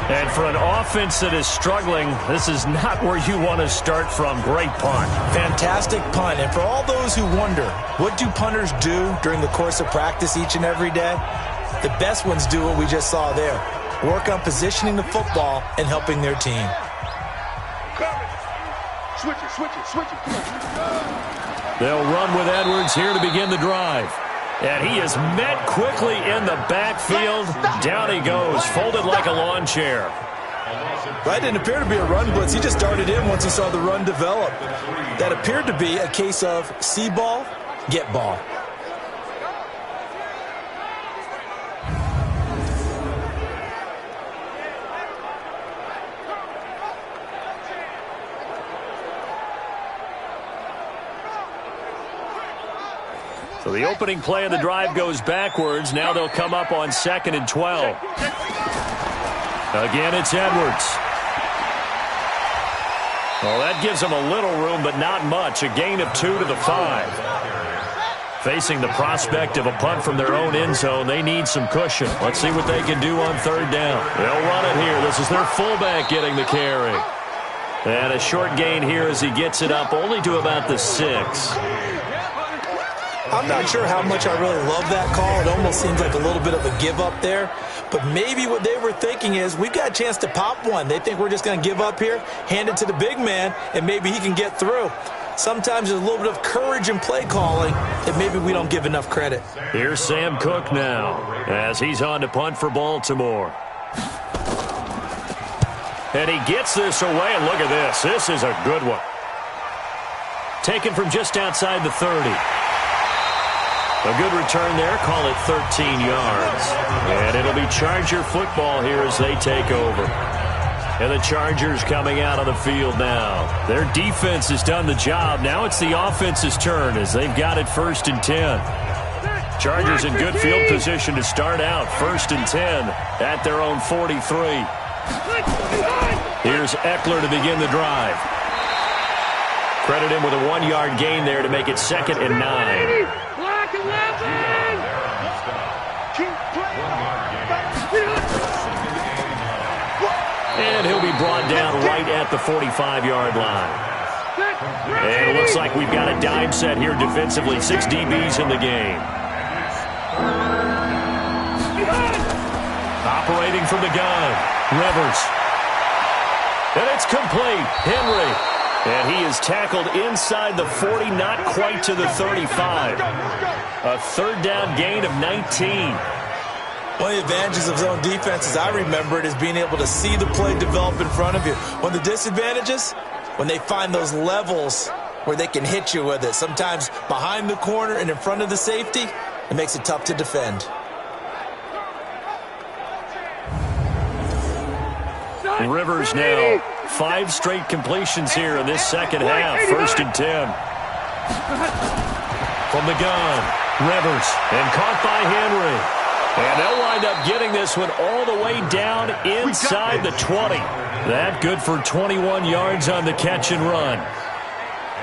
And for an offense that is struggling, this is not where you want to start from. Great punt. Fantastic punt. And for all those who wonder, what do punters do during the course of practice each and every day? The best ones do what we just saw there. Work on positioning the football and helping their team. Switch it. They'll run with Edwards here to begin the drive. And he is met quickly in the backfield. Down he goes, folded like a lawn chair. That didn't appear to be a run blitz. He just darted in once he saw the run develop. That appeared to be a case of see ball, get ball. So the opening play of the drive goes backwards. Now they'll come up on 2nd and 12. Again, it's Edwards. Well, that gives them a little room, but not much. A gain of 2 to the 5. Facing the prospect of a punt from their own end zone, they need some cushion. Let's see what they can do on 3rd down. They'll run it here. This is their fullback getting the carry. And a short gain here as he gets it up only to about the 6. I'm not sure how much I really love that call. It almost seems like a little bit of a give up there. But maybe what they were thinking is, we've got a chance to pop one. They think we're just going to give up here, hand it to the big man, and maybe he can get through. Sometimes there's a little bit of courage in play calling that maybe we don't give enough credit. Here's Sam Cook now as he's on to punt for Baltimore. And he gets this away, and look at this. This is a good one. Taken from just outside the 30. A good return there, call it 13 yards. And it'll be Charger football here as they take over. And the Chargers coming out on the field now. Their defense has done the job. Now it's the offense's turn as they've got it 1st and 10. Chargers in good field position to start out 1st and 10 at their own 43. Here's Eckler to begin the drive. Credit him with a 1-yard gain there to make it 2nd and 9. And he'll be brought down right at the 45-yard line. And it looks like we've got a dime set here defensively. 6 DBs in the game. Operating from the gun, Rivers. And it's complete. Henry. And he is tackled inside the 40, not quite to the 35. A 3rd down gain of 19. One of the advantages of zone defense, as I remember it, is being able to see the play develop in front of you. One of the disadvantages, when they find those levels where they can hit you with it. Sometimes behind the corner and in front of the safety, it makes it tough to defend. Rivers now. 5 straight completions here in this 2nd half. 1st and 10. From the gun, Rivers. And caught by Henry. And they'll wind up getting this one all the way down inside the 20. That good for 21 yards on the catch and run.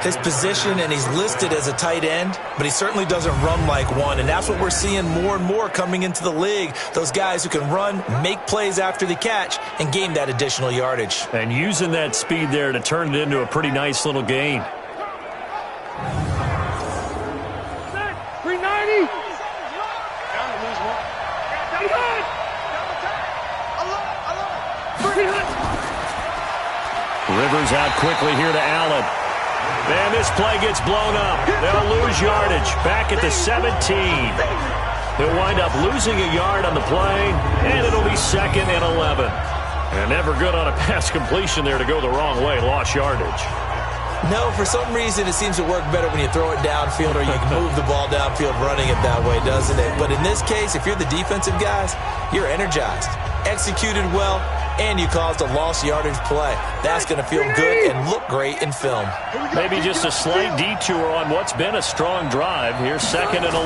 His position, and he's listed as a tight end, but he certainly doesn't run like one, and that's what we're seeing more and more coming into the league. Those guys who can run, make plays after the catch, and gain that additional yardage. And using that speed there to turn it into a pretty nice little gain. 390. Rivers out quickly here to Allen. And this play gets blown up. They'll lose yardage back at the 17. He'll wind up losing a yard on the play, and it'll be 2nd and 11. And never good on a pass completion there to go the wrong way. Lost yardage. No, for some reason it seems to work better when you throw it downfield or you can move the ball downfield running it that way, doesn't it? But in this case, if you're the defensive guys, you're energized, executed well, and you caused a lost yardage play. That's going to feel good and look great in film. Maybe just a slight detour on what's been a strong drive. Here's 2nd and 11.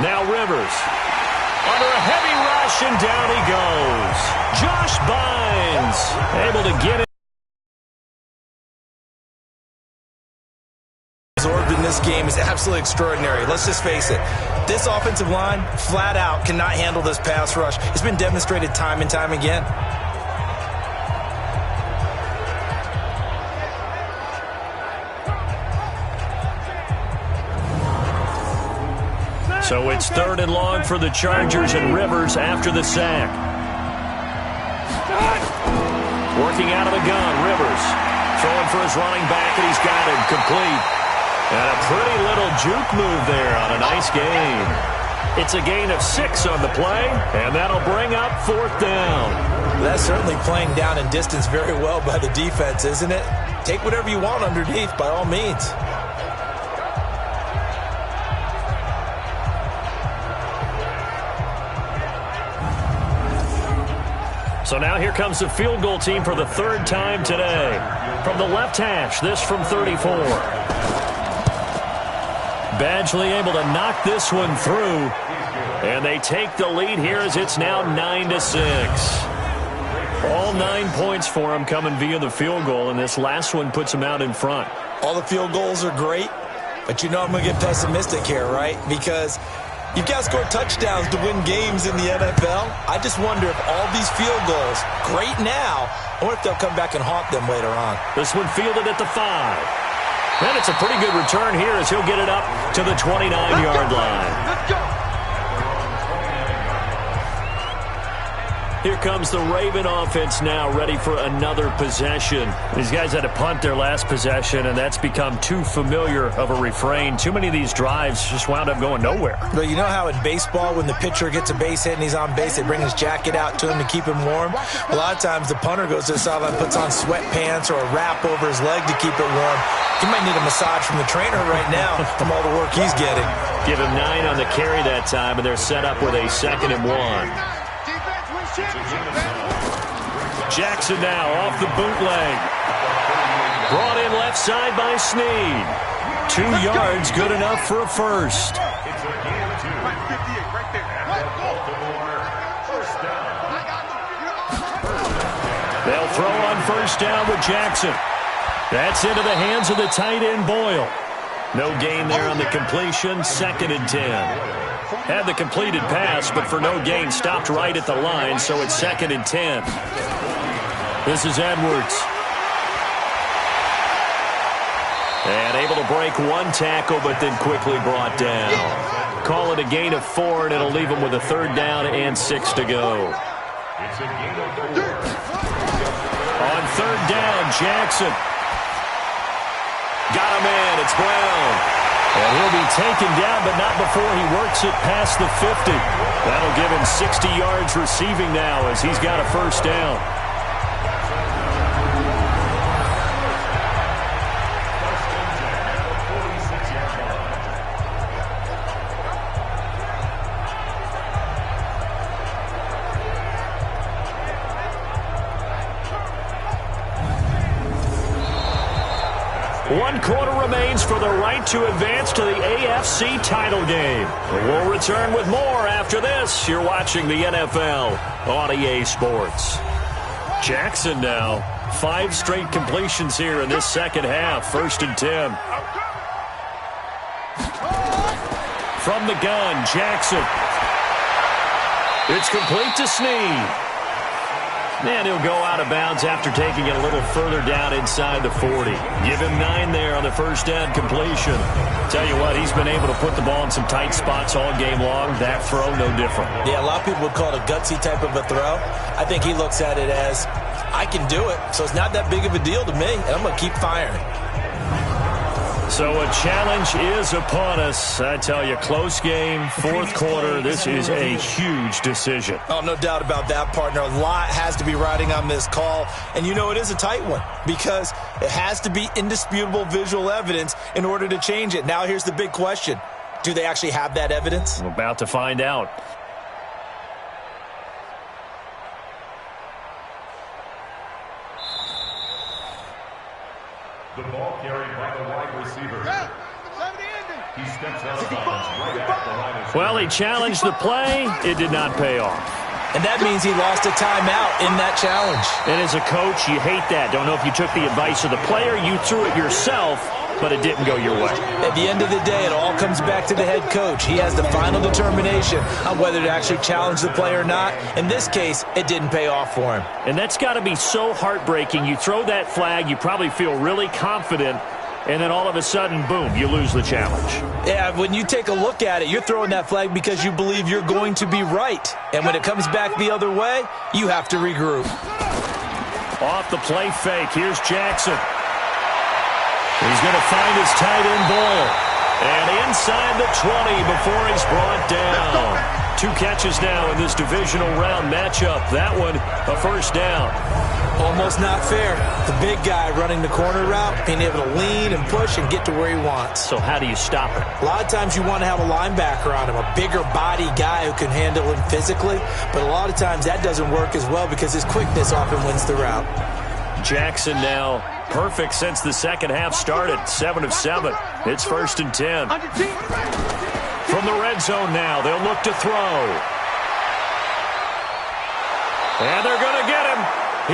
Now Rivers. Under a heavy rush, and down he goes. Josh Bynes able to get it. Absorbed in this game is absolutely extraordinary. Let's just face it. This offensive line, flat out, cannot handle this pass rush. It's been demonstrated time and time again. So it's 3rd and long for the Chargers, and Rivers after the sack. Working out of the gun, Rivers. Throwing for his running back, and he's got him complete. And a pretty little juke move there on a nice gain. It's a gain of 6 on the play, and that'll bring up 4th down. That's certainly playing down and distance very well by the defense, isn't it? Take whatever you want underneath, by all means. So now here comes the field goal team for the 3rd time today. From the left hash, this from 34. Badgley able to knock this one through. And they take the lead here as it's now 9-6. All 9 points for them coming via the field goal, and this last one puts them out in front. All the field goals are great, but you know I'm going to get pessimistic here, right? Because you've got to score touchdowns to win games in the NFL. I just wonder if all these field goals, great now, or if they'll come back and haunt them later on. This one fielded at the 5. And it's a pretty good return here as he'll get it up to the 29-yard line. Let's go. Here comes the Raven offense now, ready for another possession. These guys had to punt their last possession, and that's become too familiar of a refrain. Too many of these drives just wound up going nowhere. But you know how in baseball, when the pitcher gets a base hit and he's on base, they bring his jacket out to him to keep him warm? A lot of times the punter goes to the sideline, puts on sweatpants or a wrap over his leg to keep it warm. He might need a massage from the trainer right now from all the work he's getting. Give him 9 on the carry that time, and they're set up with a 2nd and 1. Jackson now off the bootleg. Brought in left side by Snead. 2 yards, good enough for a first. They'll throw on first down with Jackson. That's into the hands of the tight end, Boyle. No gain there on the completion, 2nd and 10. Had the completed pass, but for no gain, stopped right at the line, so it's 2nd and 10. This is Edwards. And able to break 1 tackle, but then quickly brought down. Call it a gain of 4, and it'll leave him with a 3rd down and 6 to go. On 3rd down, Jackson. Got him in. It's Brown. And he'll be taken down, but not before he works it past the 50. That'll give him 60 yards receiving now as he's got a 1st down. One quarter remains for the right to advance to the AFC title game. We'll return with more after this. You're watching the NFL on EA Sports. Jackson now. 5 straight completions here in this 2nd half. 1st and 10. From the gun, Jackson. It's complete to Snead. And he'll go out of bounds after taking it a little further down inside the 40. Give him 9 there on the 1st down completion. Tell you what, he's been able to put the ball in some tight spots all game long. That throw, no different. Yeah, a lot of people would call it a gutsy type of a throw. I think he looks at it as, I can do it, so it's not that big of a deal to me, and I'm going to keep firing. So a challenge is upon us. I tell you, close game, 4th quarter. This is a huge decision. Oh, no doubt about that, partner. A lot has to be riding on this call. And you know it is a tight one because it has to be indisputable visual evidence in order to change it. Now here's the big question. Do they actually have that evidence? We're about to find out. The ball carried by the wide receiver. He steps out of bounds right at the line of scrimmage. Well, he challenged the play. It did not pay off. And that means he lost a timeout in that challenge. And as a coach, you hate that. Don't know if you took the advice of the player. You threw it yourself, but it didn't go your way. At the end of the day, it all comes back to the head coach. He has the final determination on whether to actually challenge the play or not. In this case, it didn't pay off for him. And that's got to be so heartbreaking. You throw that flag, you probably feel really confident, and then all of a sudden, boom, you lose the challenge. Yeah, when you take a look at it, you're throwing that flag because you believe you're going to be right. And when it comes back the other way, you have to regroup. Off the play fake, here's Jackson. He's going to find his tight end Boyle. And inside the 20 before he's brought down. 2 catches now in this divisional round matchup. That one, a first down. Almost not fair. The big guy running the corner route, being able to lean and push and get to where he wants. So how do you stop it? A lot of times you want to have a linebacker on him, a bigger body guy who can handle him physically. But a lot of times that doesn't work as well because his quickness often wins the route. Jackson now perfect since the second half started. 7 of 7. It's 1st and 10. From the red zone now, they'll look to throw. And they're going to get him.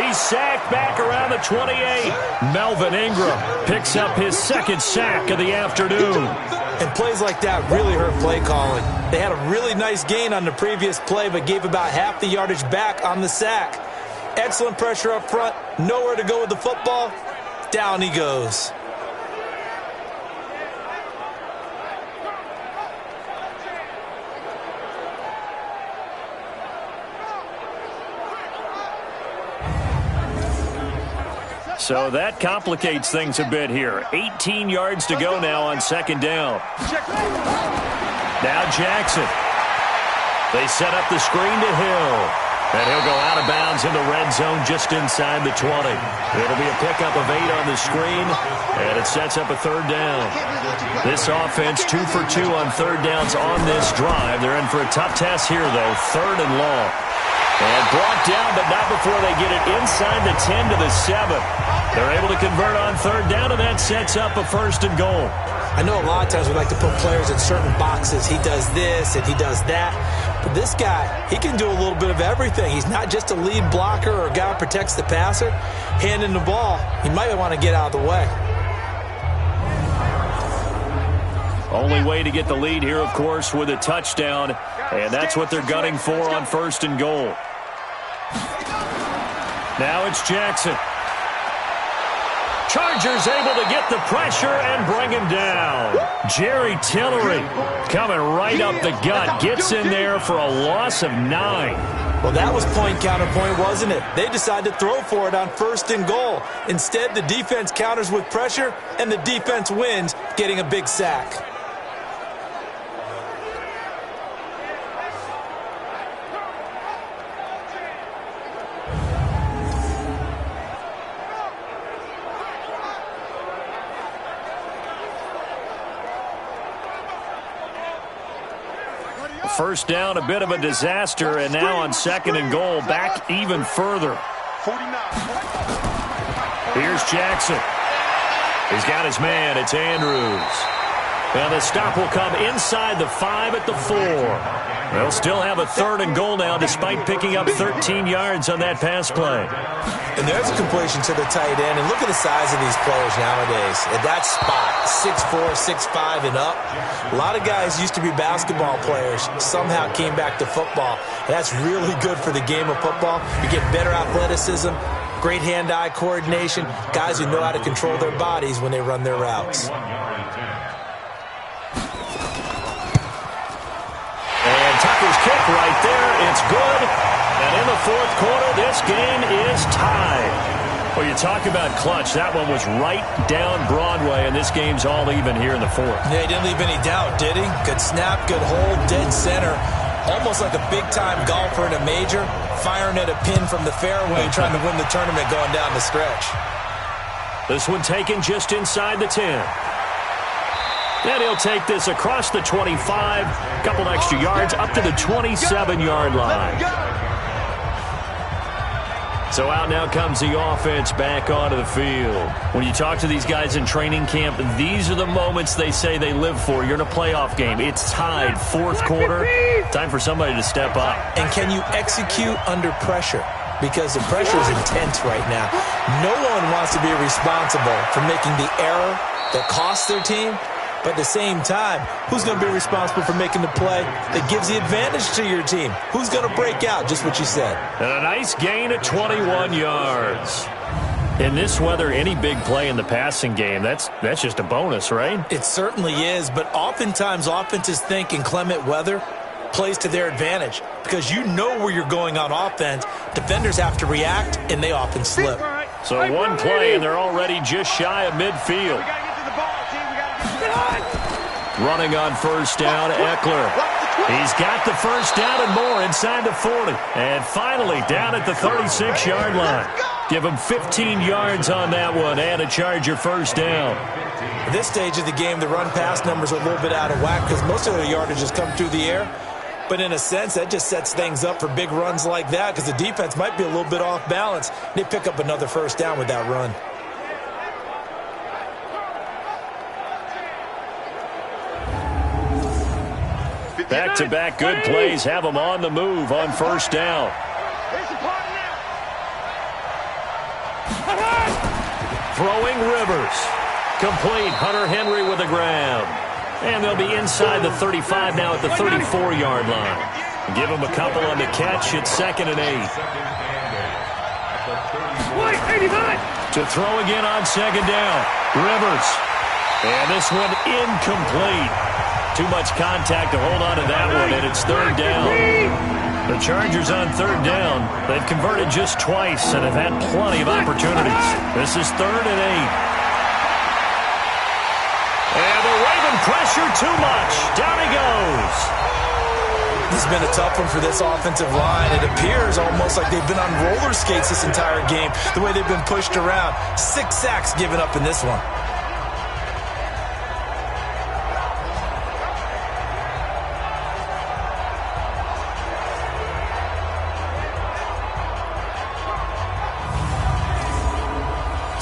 He's sacked back around the 28. Melvin Ingram picks up his 2nd sack of the afternoon. And plays like that really hurt play calling. They had a really nice gain on the previous play, but gave about half the yardage back on the sack. Excellent pressure up front. Nowhere to go with the football. Down he goes. So that complicates things a bit here. 18 yards to go now on 2nd down. Now Jackson. They set up the screen to Hill. And he'll go out of bounds in the red zone just inside the 20. It'll be a pickup of 8 on the screen, and it sets up a 3rd down. This offense 2 for 2 on 3rd downs on this drive. They're in for a tough test here, though. 3rd and long. And brought down, but not before they get it inside the 10 to the 7. They're able to convert on 3rd down, and that sets up a 1st and goal. I know a lot of times we like to put players in certain boxes. He does this and he does that. But this guy, he can do a little bit of everything. He's not just a lead blocker or a guy who protects the passer. Handing the ball, he might want to get out of the way. Only way to get the lead here, of course, with a touchdown. And that's what they're gunning for on 1st and goal. Now it's Jackson. Chargers able to get the pressure and bring him down. Jerry Tillery coming right up the gut. Gets in there for a loss of 9. Well, that was point counterpoint, wasn't it? They decided to throw for it on 1st and goal. Instead, the defense counters with pressure, and the defense wins, getting a big sack. First down, a bit of a disaster, and now on 2nd and goal, back even further. Here's Jackson. He's got his man. It's Andrews. And the stop will come inside the 5 at the 4. They'll still have a 3rd and goal now despite picking up 13 yards on that pass play. And there's a completion to the tight end. And look at the size of these players nowadays. At that spot, 6'4", 6'5", and up. A lot of guys used to be basketball players, somehow came back to football. And that's really good for the game of football. You get better athleticism, great hand-eye coordination, guys who know how to control their bodies when they run their routes. And Tucker's kick right there. It's good. And in the 4th quarter, this game is tied. Well, you talk about clutch. That one was right down Broadway, and this game's all even here in the 4th. Yeah, he didn't leave any doubt, did he? Good snap, good hold, dead center. Almost like a big-time golfer in a major, firing at a pin from the fairway, trying to win the tournament going down the stretch. This one taken just inside the 10. Then he'll take this across the 25, couple extra yards, up to the 27-yard line. So out now comes the offense back onto the field. When you talk to these guys in training camp, these are the moments they say they live for. You're in a playoff game. It's tied, 4th quarter. Time for somebody to step up. And can you execute under pressure? Because the pressure is intense right now. No one wants to be responsible for making the error that costs their team. But at the same time, who's going to be responsible for making the play that gives the advantage to your team? Who's going to break out? Just what you said. And a nice gain of 21 yards. In this weather, any big play in the passing game, that's just a bonus, right? It certainly is, but oftentimes offenses think in clement weather plays to their advantage because you know where you're going on offense. Defenders have to react, and they often slip. So one play, and they're already just shy of midfield. Running on first down, Eckler. He's got the first down and more inside the 40. And finally down at the 36-yard line. Give him 15 yards on that one and a Charger first down. At this stage of the game, the run-pass numbers are a little bit out of whack because most of their yardage has come through the air. But in a sense, that just sets things up for big runs like that because the defense might be a little bit off balance. They pick up another first down with that run. Back-to-back good plays have them on the move on first down. Throwing Rivers. Complete. Hunter Henry with the ground. And they'll be inside the 35 now at the 34-yard line. Give them a couple on the catch. It's 2nd and 8. To throw again on 2nd down. Rivers. And this one incomplete. Too much contact to hold on to that one, and it's 3rd down. The Chargers on 3rd down. They've converted just twice and have had plenty of opportunities. This is 3rd and 8. And the Raven pressure too much. Down he goes. This has been a tough one for this offensive line. It appears almost like they've been on roller skates this entire game, the way they've been pushed around. 6 sacks given up in this one.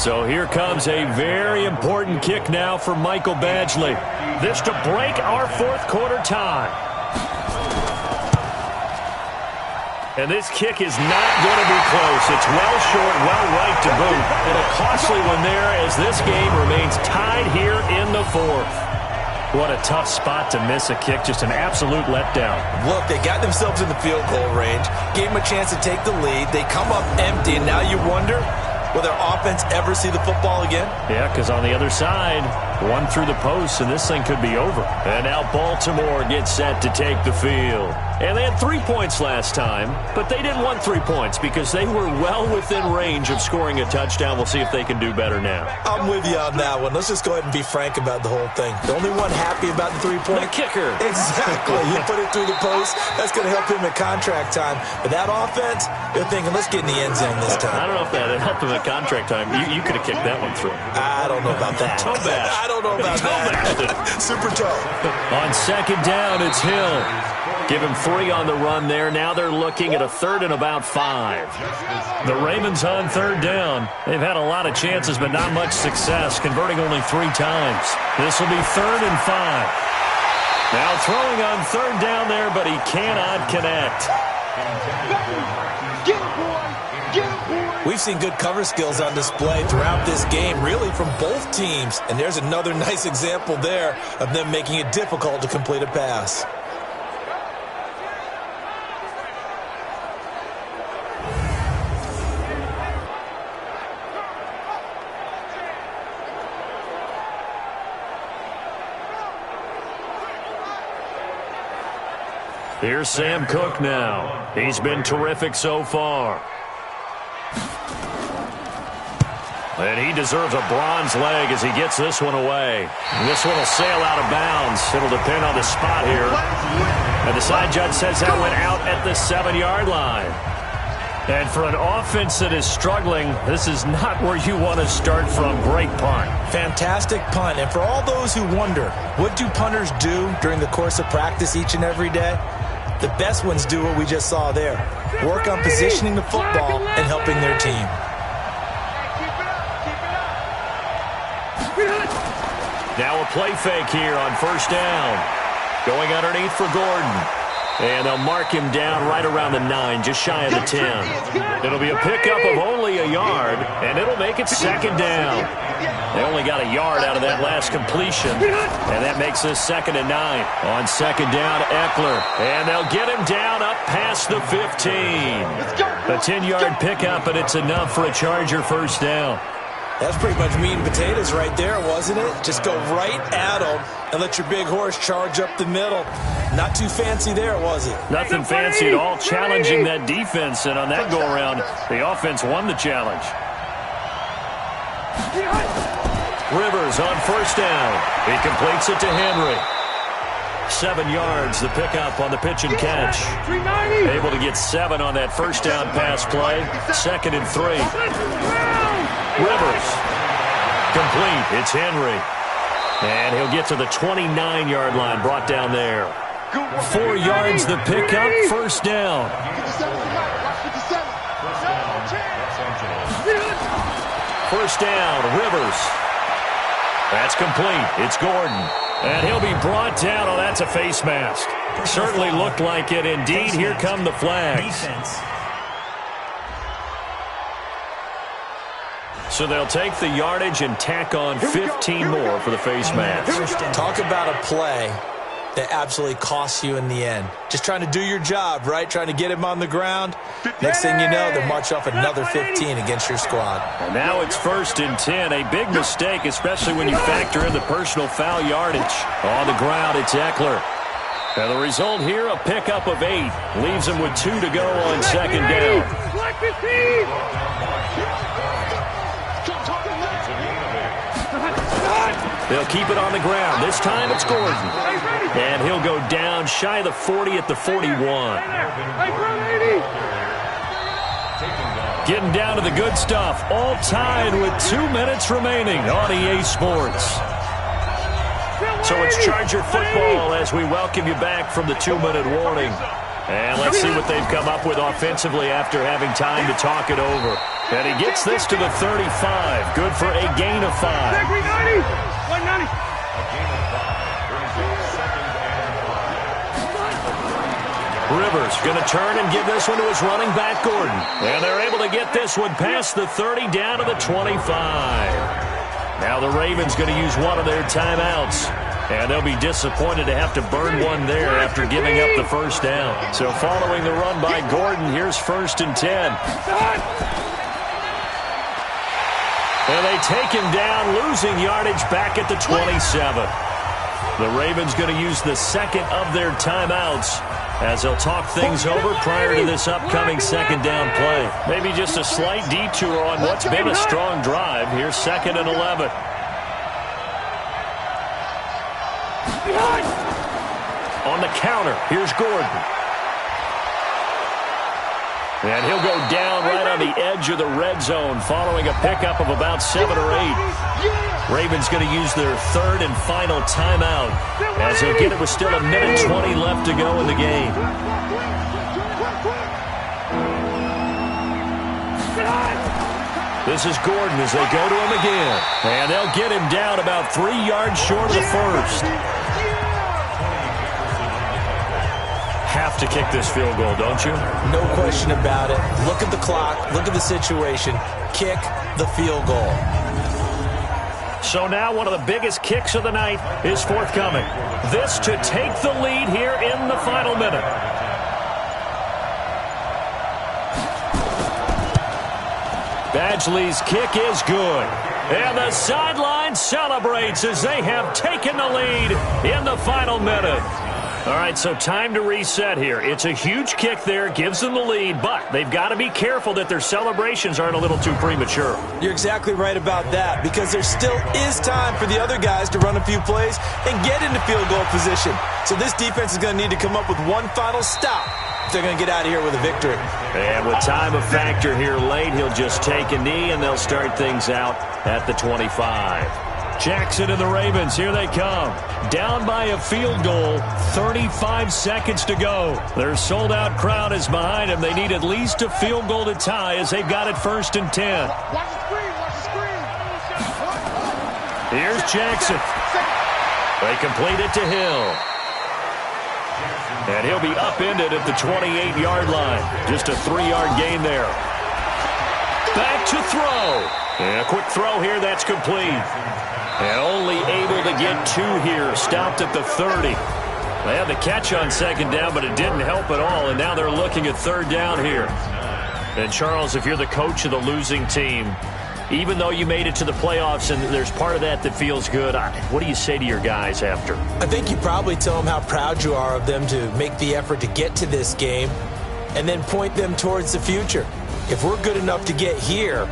So here comes a very important kick now for Michael Badgley. This to break our 4th quarter tie. And this kick is not going to be close. It's well short, well right to boot. And a costly one there as this game remains tied here in the 4th. What a tough spot to miss a kick. Just an absolute letdown. Look, they got themselves in the field goal range. Gave them a chance to take the lead. They come up empty, and now you wonder, will their offense ever see the football again? Yeah, because on the other side, one through the post, and this thing could be over. And now Baltimore gets set to take the field. And they had 3 points last time, but they didn't want 3 points because they were well within range of scoring a touchdown. We'll see if they can do better now. I'm with you on that one. Let's just go ahead and be frank about the whole thing. The only one happy about the 3-point? The kicker. Exactly. He put it through the post. That's going to help him at contract time. But that offense, they're thinking, let's get in the end zone this time. I don't know if that helped him at contract time. You could have kicked that one through. I don't know about that. Toe bash. I don't know about that. Super toe. On 2nd down, it's Hill. Give him 3 on the run there. Now they're looking at a 3rd and about 5. The Ravens on 3rd down. They've had a lot of chances, but not much success, converting only 3 times. This will be 3rd and 5. Now throwing on 3rd down there, but he cannot connect. We've seen good cover skills on display throughout this game, really from both teams. And there's another nice example there of them making it difficult to complete a pass. Here's Sam Cook now. He's been terrific so far. And he deserves a bronze leg as he gets this one away. And this one will sail out of bounds. It'll depend on the spot here. And the side judge says that went out at the 7-yard line. And for an offense that is struggling, this is not where you want to start from. Great punt. Fantastic punt. And for all those who wonder, what do punters do during the course of practice each and every day? The best ones do what we just saw there. Work on positioning the football and helping their team. Now a play fake here on 1st down. Going underneath for Gordon. And they'll mark him down right around the 9, just shy of the 10. It'll be a pickup of only a yard, and it'll make it 2nd down. They only got a yard out of that last completion, and that makes this 2nd and 9. On 2nd down, Eckler. And they'll get him down up past the 15. A 10-yard pickup, and it's enough for a Charger first down. That's pretty much meat and potatoes right there, wasn't it? Just go right at them and let your big horse charge up the middle. Not too fancy there, was it? Nothing fancy at all, challenging that defense. And on that go-around, the offense won the challenge. Rivers on first down. He completes it to Henry. 7 yards, the pickup on the pitch and catch. Able to get 7 on that first down pass play. 2nd and 3. Rivers. Complete. It's Henry. And he'll get to the 29-yard line, brought down there. 4 yards, the pickup, first down. First down, Rivers. That's complete. It's Gordon. And he'll be brought down. Oh, that's a face mask. Certainly looked like it. Indeed, here come the flags. So they'll take the yardage and tack on 15 more for the face mask. Talk about a play that absolutely costs you in the end. Just trying to do your job, right? Trying to get him on the ground. Next thing you know, they'll march off another 15 against your squad. And now it's 1st and 10. A big mistake, especially when you factor in the personal foul yardage. On the ground, it's Eckler. And the result here, a pickup of 8. Leaves him with 2 to go on 2nd down. They'll keep it on the ground. This time it's Gordon. And he'll go down shy of the 40 at the 41. Getting down to the good stuff. All tied with 2 minutes remaining on EA Sports. So it's Charger football as we welcome you back from the 2-minute warning. And let's see what they've come up with offensively after having time to talk it over. And he gets this to the 35. Good for a gain of 5. Rivers going to turn and give this one to his running back, Gordon. And they're able to get this one past the 30 down to the 25. Now the Ravens going to use one of their timeouts. And they'll be disappointed to have to burn one there after giving up the first down. So following the run by Gordon, here's 1st and 10. And they take him down, losing yardage back at the 27. The Ravens going to use the 2nd of their timeouts as they'll talk things over prior to this upcoming 2nd down play. Maybe just a slight detour on what's been a strong drive. Here's 2nd and 11. On the counter, here's Gordon. And he'll go down right on the edge of the red zone following a pickup of about 7 or 8. Ravens going to use their 3rd and final timeout as he'll get it with still 1:20 left to go in the game. This is Gordon as they go to him again. And they'll get him down about 3 yards short of the first. Have to kick this field goal, don't you? No question about it. Look at the clock. Look at the situation. Kick the field goal. So now one of the biggest kicks of the night is forthcoming. This to take the lead here in the final minute. Badgley's kick is good. And the sideline celebrates as they have taken the lead in the final minute. All right, so time to reset here. It's a huge kick there, gives them the lead, but they've got to be careful that their celebrations aren't a little too premature. You're exactly right about that, because there still is time for the other guys to run a few plays and get into field goal position. So this defense is going to need to come up with one final stop if they're going to get out of here with a victory. And with time of factor here late, he'll just take a knee, and they'll start things out at the 25. Jackson and the Ravens, here they come. Down by a field goal, 35 seconds to go. Their sold-out crowd is behind them. They need at least a field goal to tie as they've got it 1st and 10. Here's Jackson. They complete it to Hill. And he'll be upended at the 28-yard line. Just a 3-yard gain there. Back to throw. And a quick throw here, that's complete. And only able to get 2 here. Stopped at the 30. They had the catch on 2nd down, but it didn't help at all. And now they're looking at 3rd down here. And, Charles, if you're the coach of the losing team, even though you made it to the playoffs and there's part of that feels good, what do you say to your guys after? I think you probably tell them how proud you are of them to make the effort to get to this game and then point them towards the future. If we're good enough to get here,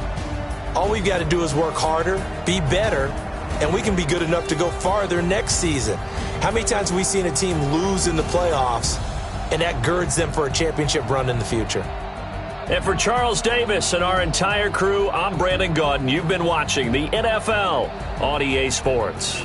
all we've got to do is work harder, be better, and we can be good enough to go farther next season. How many times have we seen a team lose in the playoffs, and that girds them for a championship run in the future? And for Charles Davis and our entire crew, I'm Brandon Gaudin. You've been watching the NFL on EA Sports.